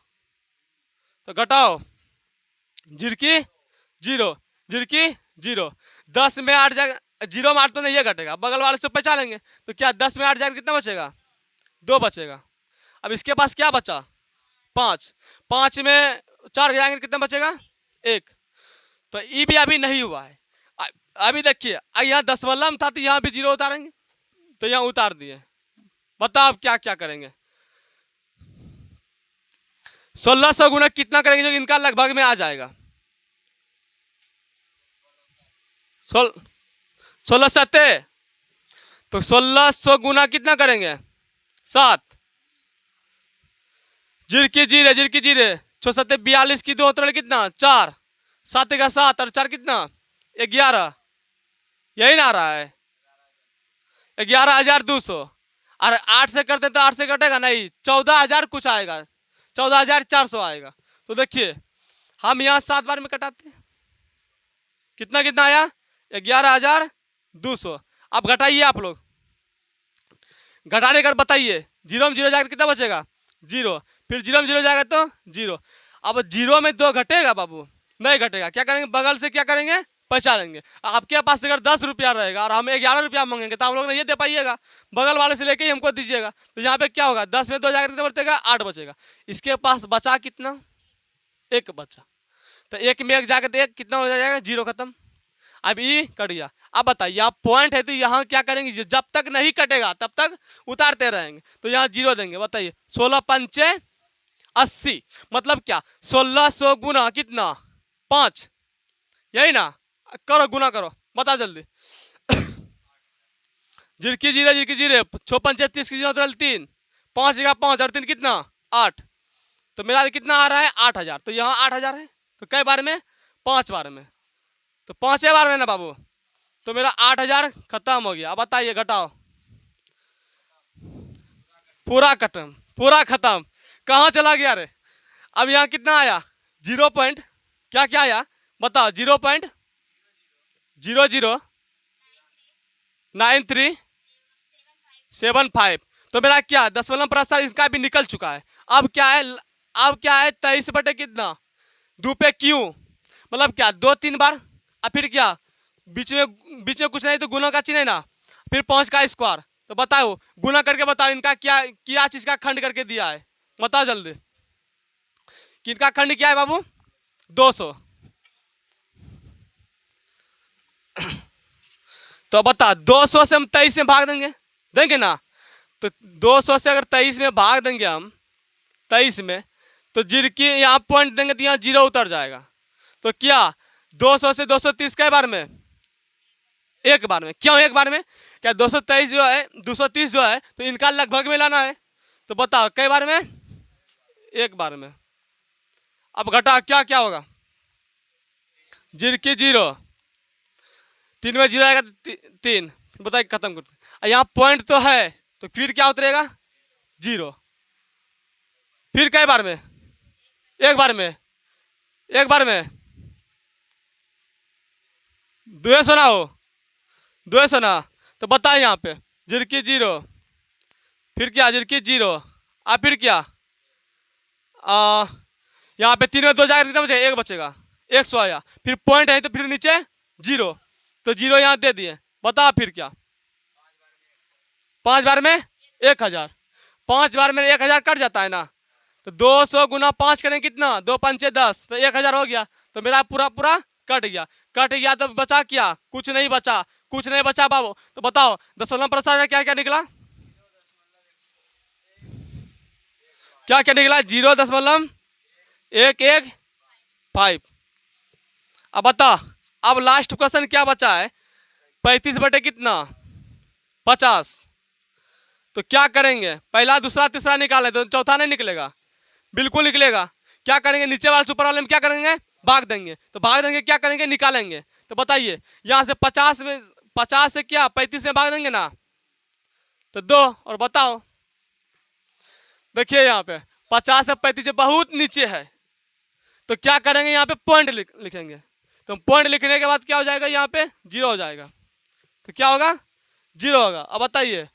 तो घटाओ झिड़की 0, झिड़की 0, 10 में 8 जाएगा 0 में 8 तो नहीं ये घटेगा, बगल वाले से पहचान लेंगे। तो क्या 10 में 8 जाएगा कितना बचेगा 2 बचेगा। अब इसके पास क्या बचा 5, 5 में 4 गिराएंगे कितना बचेगा 1। तो ये भी अभी नहीं हुआ है। अभी देखिए यहाँ दशमलव था तो यहाँ भी 0 उतारेंगे, तो यहाँ उतार दिए। बताओ अब क्या क्या करेंगे। 1600 गुना कितना करेंगे जो इनका लगभग में आ जाएगा, सोल 16 तो 1600 गुना कितना करेंगे 7 जीर की जीरे 6 7 42 की 2 उतरल कितना 4 7 का 7 और 4 कितना 11 यही ना आ रहा है 11,200 और 8 से करते तो 8 से कटेगा नहीं 14,000 कुछ आएगा 14,400 आएगा। तो देखिए हम यहाँ 7 बार में कटाते हैं कितना कितना आया 11,200। अब घटाइए आप लोग घटाने कर बताइए जीरो में जीरो जाएगा कितना बचेगा 0 फिर जीरो में जीरो जाएगा तो 0। अब 0 में 2 घटेगा बाबू नहीं घटेगा क्या करेंगे बगल से क्या करेंगे पैसा लेंगे। आपके पास अगर 10 रुपया रहेगा और हम 11 रुपया मांगेंगे तो आप लोग नहीं दे पाइएगा बगल वाले से लेके ही हमको दीजिएगा। तो यहाँ पे क्या होगा 10 में 2 जाकर कितना बचेगा 8 बचेगा। इसके पास बचा कितना 1 बचा तो 1 में 1 जाकर तो 1 कितना हो जाएगा 0 खत्म। अब ये कट गया। अब बताइए यहाँ पॉइंट है तो यहाँ क्या करेंगे जब तक नहीं कटेगा तब तक उतारते रहेंगे तो यहाँ 0 देंगे। बताइए 16 पंचे 80 मतलब क्या 1600 गुना कितना 5 यही ना करो गुना करो बता जल्दी जिरकी जीरे 6 पंचे 30 की जीरो 3 5 जगह 5 और 3 कितना 8 तो मेरा कितना आ रहा है 8,000। तो यहाँ 8,000 है तो कई बार में 5 बार में तो 5 बार में ना बाबू तो मेरा 8,000 खत्म हो गया। अब बताइए घटाओ पूरा खत्म कहाँ चला गया रे। अब यहाँ कितना आया 0 पॉइंट क्या क्या आया बताओ 0.009375 तो मेरा क्या दशमलव प्रसार इसका भी निकल चुका है। अब क्या है 23 बटे कितना 2 पे क्यों मतलब क्या 2-3 बार और फिर क्या बीच में कुछ नहीं तो गुना का चिन्ह है ना फिर 5 का स्क्वायर। तो बताओ गुना करके बताओ इनका क्या चीज का खंड करके दिया है बताओ जल्दी किनका खंड क्या है बाबू 200। तो बता 200 से हम 23 में भाग देंगे ना तो 200 से अगर 23 में भाग देंगे हम 23 में तो जिरकी यहाँ पॉइंट देंगे तो यहाँ 0 उतर जाएगा। तो क्या 200 से 230 कई बार में एक बार में क्यों एक बार में क्या 223 जो है 230 जो है तो इनका लगभग में लाना है। तो बताओ कई बार में एक बार में। अब घटा क्या क्या होगा जिरकी 0 3 में 0 आएगा 3 बताइए खत्म करते यहाँ पॉइंट तो है तो फिर क्या उतरेगा 0 फिर कई बार में एक बार में 200 ना हो 200 ना तो बताए यहाँ पे जिरकी 0 फिर क्या जिरकी 0 फिर क्या यहाँ पे 3 में 2 जाएगा कितना बचेगा 1 बचेगा 100 आया फिर पॉइंट है तो फिर नीचे 0 तो 0 यहाँ दे दिए। बता फिर क्या 5 बार में 1,000 5 बार में 1,000 कट जाता है ना तो 200 गुना 5 करें कितना 2 पंचे 10 तो 1,000 हो गया। तो मेरा पूरा कट गया तो बचा क्या कुछ नहीं बचा बाबू। तो बताओ दशमलव प्रसार में क्या क्या निकला क्या निकला 0.115। अब बता अब लास्ट क्वेश्चन क्या बचा है 35 बटे कितना 50। तो क्या करेंगे पहला दूसरा तीसरा निकाले तो चौथा नहीं निकलेगा बिल्कुल निकलेगा। क्या करेंगे नीचे वाले ऊपर वाले में क्या करेंगे भाग देंगे। तो भाग देंगे क्या करेंगे निकालेंगे। तो बताइए यहाँ से 50 से क्या 35 में भाग देंगे ना तो 2 और बताओ देखिए यहाँ पे 50 से 35 बहुत नीचे है तो क्या करेंगे यहाँ पे पॉइंट लिखेंगे। तो पॉइंट लिखने के बाद क्या हो जाएगा यहाँ पे 0 हो जाएगा। तो क्या होगा 0 होगा। अब बताइए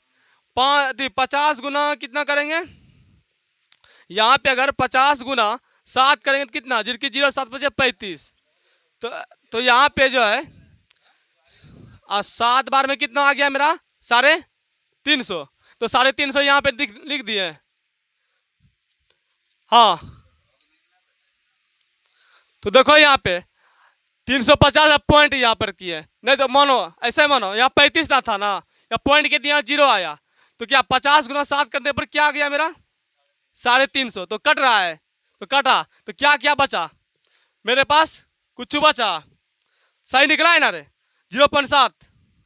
50 गुना कितना करेंगे यहाँ पे अगर 50 गुना 7 करेंगे तो कितना जिसकी 0 7 बचे 35 तो यहाँ पे जो है 7 बार में कितना आ गया मेरा 350। तो 350 यहाँ पे लिख दिए। हाँ तो देखो यहाँ पे 350 पॉइंट यहाँ पर किए नहीं तो मानो ऐसे मानो यहाँ 35 ना था ना या पॉइंट के दिया 0 आया तो क्या 50 गुना 7 करने पर क्या आ गया मेरा 350। तो कट रहा है तो कटा तो क्या क्या बचा मेरे पास कुछ बचा सही निकला है ना रे 0.7,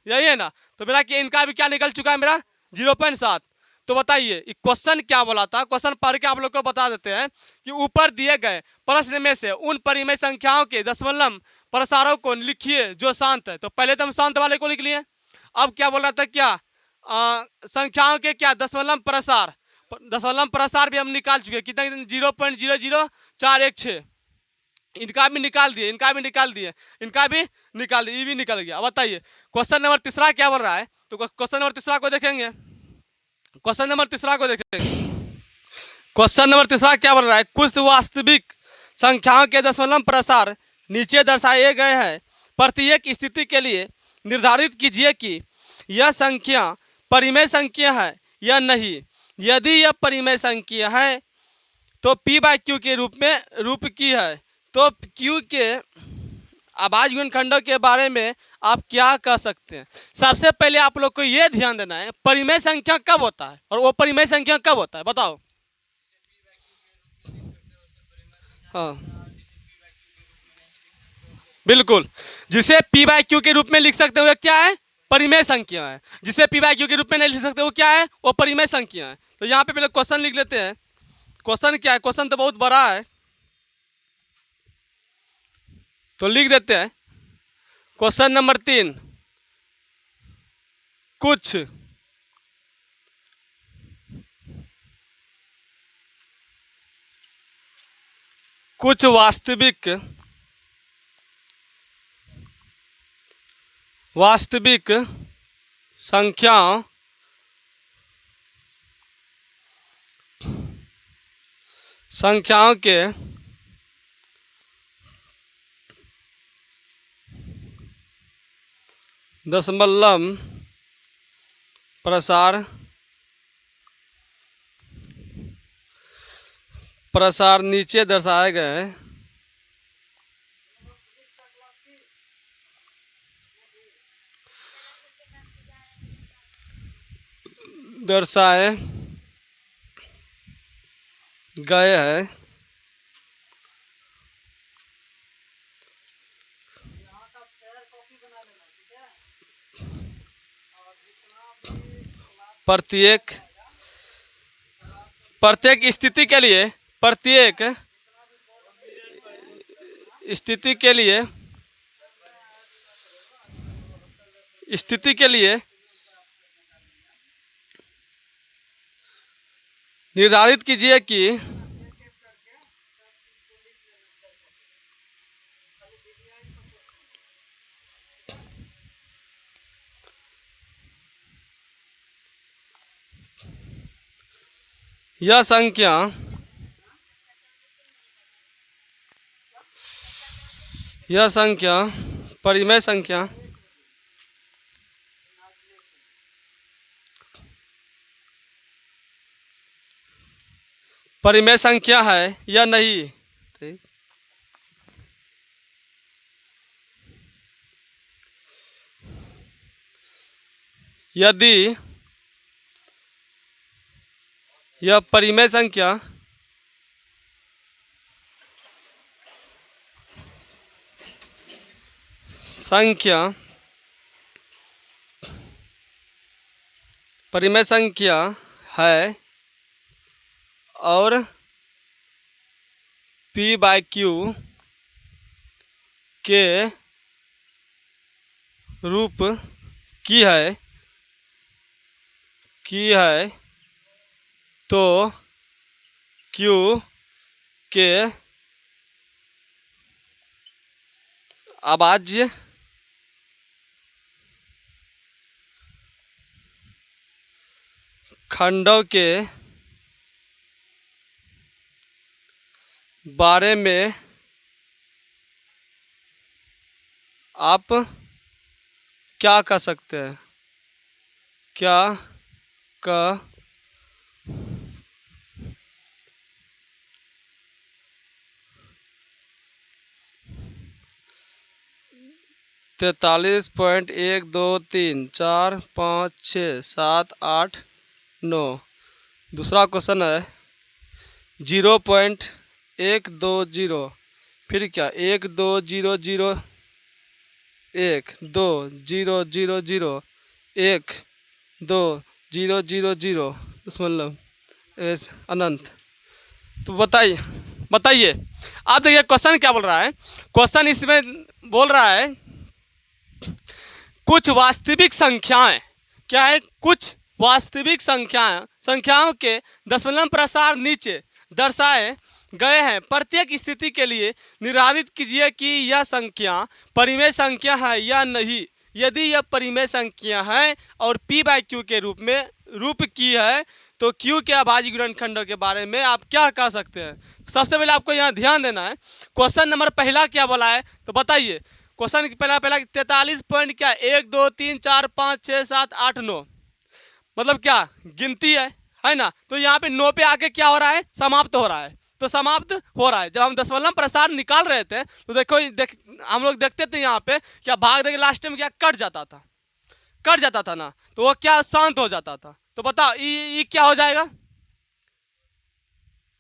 यही है ना। तो मेरा कि इनका भी क्या निकल चुका है, मेरा 0.7। तो बताइए क्वेश्चन क्या बोला था, क्वेश्चन पढ़ के आप लोग को बता देते हैं कि ऊपर दिए गए प्रश्न में से उन परिमेय संख्याओं के दशमलव प्रसारों को लिखिए जो शांत है। तो पहले तो हम शांत वाले को लिख लिए। अब क्या बोल रहा था, क्या संख्याओं के क्या दशमलव प्रसार भी हम निकाल चुके हैं। कितना, 0.00416। इनका भी निकाल दिए, इनका भी निकाल दिए, इनका भी निकाल दिए, ये भी निकल गया। बताइए क्वेश्चन नंबर तीसरा क्या बोल रहा है। तो क्वेश्चन नंबर तीसरा को देखेंगे, क्वेश्चन नंबर तीसरा को देखेंगे। क्वेश्चन नंबर तीसरा क्या बोल रहा है, कुछ वास्तविक संख्याओं के दशमलव प्रसार नीचे दर्शाए गए हैं। प्रत्येक स्थिति के लिए निर्धारित कीजिए कि यह संख्या परिमेय संख्या है या नहीं। यदि यह परिमेय संख्या है तो P/Q के रूप की है। तो Q के अभाज्य गुणनखंडों के बारे में आप क्या कह सकते हैं। सबसे पहले आप लोग को यह ध्यान देना है परिमेय संख्या कब होता है और वो परिमेय संख्या कब होता है, बताओ। हाँ बिल्कुल, जिसे P/Q के रूप में लिख सकते हो क्या है, परिमेय संख्या है। जिसे P/Q के रूप में नहीं लिख सकते वो क्या है, वो परिमेय संख्या है। तो यहाँ पे पहले क्वेश्चन लिख लेते हैं। क्वेश्चन क्या है, क्वेश्चन तो बहुत बड़ा है, तो लिख देते हैं। क्वेश्चन नंबर 3, कुछ वास्तविक संख्याओं के दशमलव प्रसार नीचे दर्शाए गए हैं। प्रत्येक स्थिति के लिए निर्धारित कीजिए कि यह संख्या परिमेय संख्या है या नहीं। यदि यह परिमेय संख्या है और P/Q के रूप की है तो Q के अभाज्य खंडों के बारे में आप क्या कह सकते हैं, कह 43.123456789। दूसरा क्वेश्चन है 0.120, फिर क्या 1200 1 2 0 0 0 1 2 0 0 0 मतलब अनंत। तो बताइए बताइए आप देखिए क्वेश्चन क्या बोल रहा है। क्वेश्चन इसमें बोल रहा है कुछ वास्तविक संख्याएं, क्या है, कुछ वास्तविक संख्याओं के दशमलव प्रसार नीचे दर्शाए गए हैं। प्रत्येक स्थिति के लिए निर्धारित कीजिए कि यह संख्या परिमेय संख्या है या नहीं। यदि यह परिमेय संख्या है और p बाई क्यू के रूप की है तो q के अभाज्य गुणनखंडों के बारे में आप क्या कह सकते हैं। सबसे पहले आपको यहाँ ध्यान देना है। क्वेश्चन नंबर पहला क्या बोला है तो बताइए। क्वेश्चन पहला 43 पॉइंट क्या 1 2 3 4 5 6 7 8 9 मतलब क्या गिनती है ना। तो यहाँ पे 9 पे आके क्या हो रहा है, समाप्त हो रहा है। तो समाप्त हो रहा है। जब हम दशमलव प्रसार निकाल रहे थे तो देखो हम लोग देखते थे यहाँ पे क्या भाग देके लास्ट में क्या कट जाता था ना, तो वो क्या शांत हो जाता था। तो बताओ ये क्या हो जाएगा,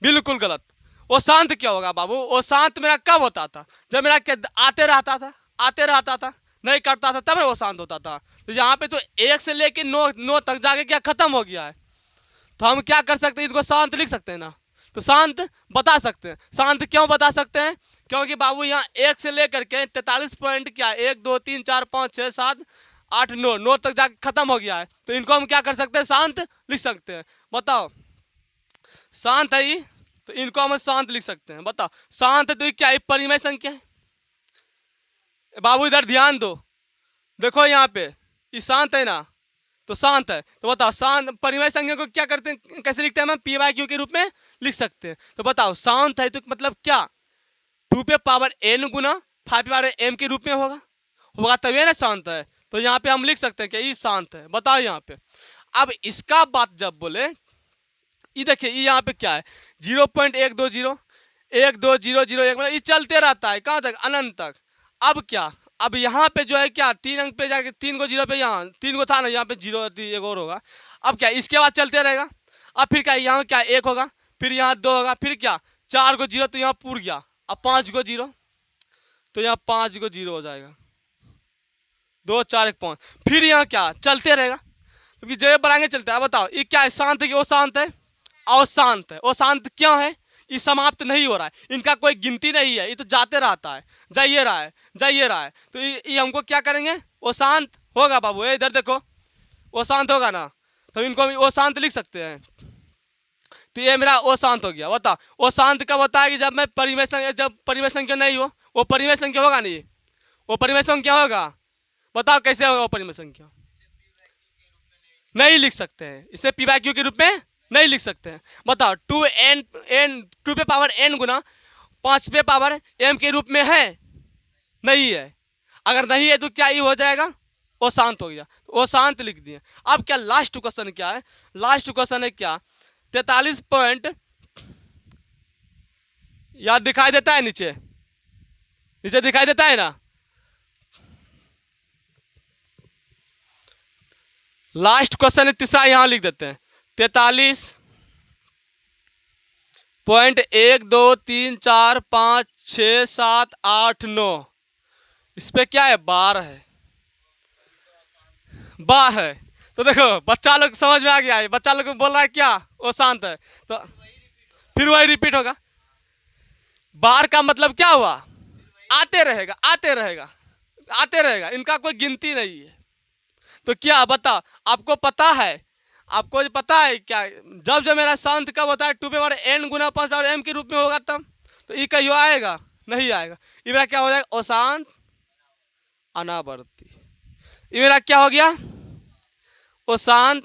बिल्कुल गलत। वो शांत क्या होगा बाबू, वो शांत मेरा कब होता था, जब मेरा आते रहता था नहीं कटता था, तब वो शांत होता था। तो यहाँ पे तो 1 से लेके 9 तक जाके क्या खत्म हो गया है। तो हम क्या कर सकते हैं, इसको शांत लिख सकते हैं ना। तो शांत बता सकते हैं। शांत क्यों बता सकते हैं, क्योंकि बाबू यहाँ 1 से लेकर के 43 पॉइंट क्या 1 2 3 4 5 6 7 8 9 तक जाके खत्म हो गया है। तो इनको हम क्या कर सकते हैं, शांत लिख सकते हैं। बताओ शांत है ये, तो इनको हम शांत लिख सकते हैं। बताओ शांत है तो ये क्या है, परिमेय संख्या है। बाबू इधर ध्यान दो, देखो यहाँ पे ये शांत है ना, तो शांत है। तो बताओ शांत परिमेय संख्या को क्या करते हैं, कैसे लिखते हैं हम, पी बाई क्यू के रूप में लिख सकते हैं। तो बताओ शांत है तो मतलब क्या 2 पे पावर n गुना 5 पे पावर m के रूप में होगा तभी ना शांत है। तो यहाँ पे हम लिख सकते हैं कि ये शांत है। बताओ यहाँ पे अब इसका बात जब बोले, ये देखिए ये यहाँ पे क्या है 0.120 1 2 0 0 1 मतलब ये चलते रहता है कहाँ तक, अनंत तक। अब क्या, अब यहाँ पे जो है क्या 3 अंक पे जाके 3 को 0 पे, यहाँ 3 को था ना, यहाँ पे 0 एक और होगा। अब क्या इसके बाद चलते रहेगा। अब फिर क्या यहाँ क्या 1 होगा, फिर यहाँ 2 होगा, फिर क्या 4 को 0 तो यहाँ पूर गया। अब 5 को 0 तो यहाँ 5 को 0 हो जाएगा, 2 4 1 5, फिर यहाँ क्या चलते रहेगा क्योंकि जगह बढ़ाएंगे चलते है। बताओ ये क्या है, शांत है कि वो शांत है, और शांत है। वो शांत क्यों है, ये समाप्त नहीं हो रहा है, इनका कोई गिनती नहीं है, ये तो जाते रहता है, जाइए रहा है। तो ये हमको क्या करेंगे, वो शांत होगा बाबू। इधर देखो वो शांत होगा ना, तो इनको वो शांत लिख सकते हैं। तो ये मेरा वो शांत हो गया। बता वो शांत कब होता है कि जब परिमेय संख्या नहीं हो, वो परिमेय संख्या होगा नहीं, वो परिमेय संख्या होगा। बताओ कैसे होगा वो परिमेय संख्या, नहीं लिख सकते हैं इसे पी बाई क्यू के रूप में नहीं लिख सकते हैं। बताओ 2 पे पावर n गुना 5 पे पावर m के रूप में है, नहीं है। अगर नहीं है तो क्या ये हो जाएगा, वो शांत हो गया, वो शांत लिख दिए। अब क्या लास्ट क्वेश्चन क्या है, लास्ट क्वेश्चन है क्या 43 पॉइंट, याद दिखाई देता है नीचे दिखाई देता है ना। लास्ट क्वेश्चन है तीसरा, यहां लिख देते हैं 43 पॉइंट 1 2 3 4 5 6 7 8 9, इस पे क्या है बार है। तो देखो बच्चा लोग समझ में आ गया है, बच्चा लोग बोल रहा है क्या वो शांत है, तो फिर वही रिपीट होगा। बार का मतलब क्या हुआ, आते रहेगा, इनका कोई गिनती नहीं है। तो क्या बता, आपको पता है क्या, जब मेरा शांत कब होता है 2 पे पावर n गुना 5 पावर m के रूप में होगा तब। तो ये कहीं आएगा नहीं आएगा, ये मेरा क्या हो जाएगा अशांत अनावर्ती। ये मेरा क्या हो गया अशांत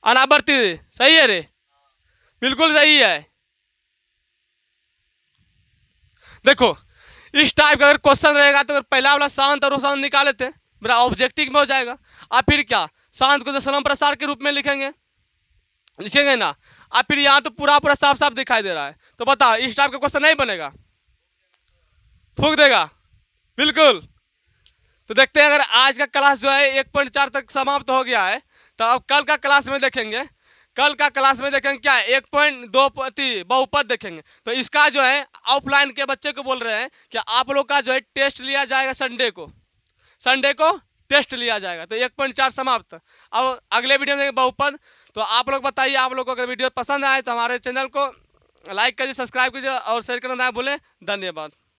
अनावर्ती। सही है रे, बिल्कुल सही है। देखो इस टाइप का अगर क्वेश्चन रहेगा तो अगर पहला वाला शांत और अशांत निकाले थे मेरा ऑब्जेक्टिव में हो जाएगा। आप फिर क्या शांत को दशमलव प्रसार के रूप में लिखेंगे ना। आप फिर यहाँ तो पूरा साफ साफ दिखाई दे रहा है। तो बता इस टाइप का क्वेश्चन नहीं बनेगा, फूक देगा बिल्कुल। तो देखते हैं, अगर आज का क्लास जो है 1.4 तक समाप्त हो गया है तो अब कल का क्लास में देखेंगे कल का क्लास में देखेंगे क्या है 1.2 बहुपद देखेंगे। तो इसका जो है ऑफलाइन के बच्चे को बोल रहे हैं कि आप लोग का जो है टेस्ट लिया जाएगा संडे को टेस्ट लिया जाएगा। तो 1.4 समाप्त। अब अगले वीडियो में बहुपद। तो आप लोग बताइए, आप लोग को अगर वीडियो पसंद आए तो हमारे चैनल को लाइक कीजिए, सब्सक्राइब कीजिए और शेयर करना ना भूलें। धन्यवाद।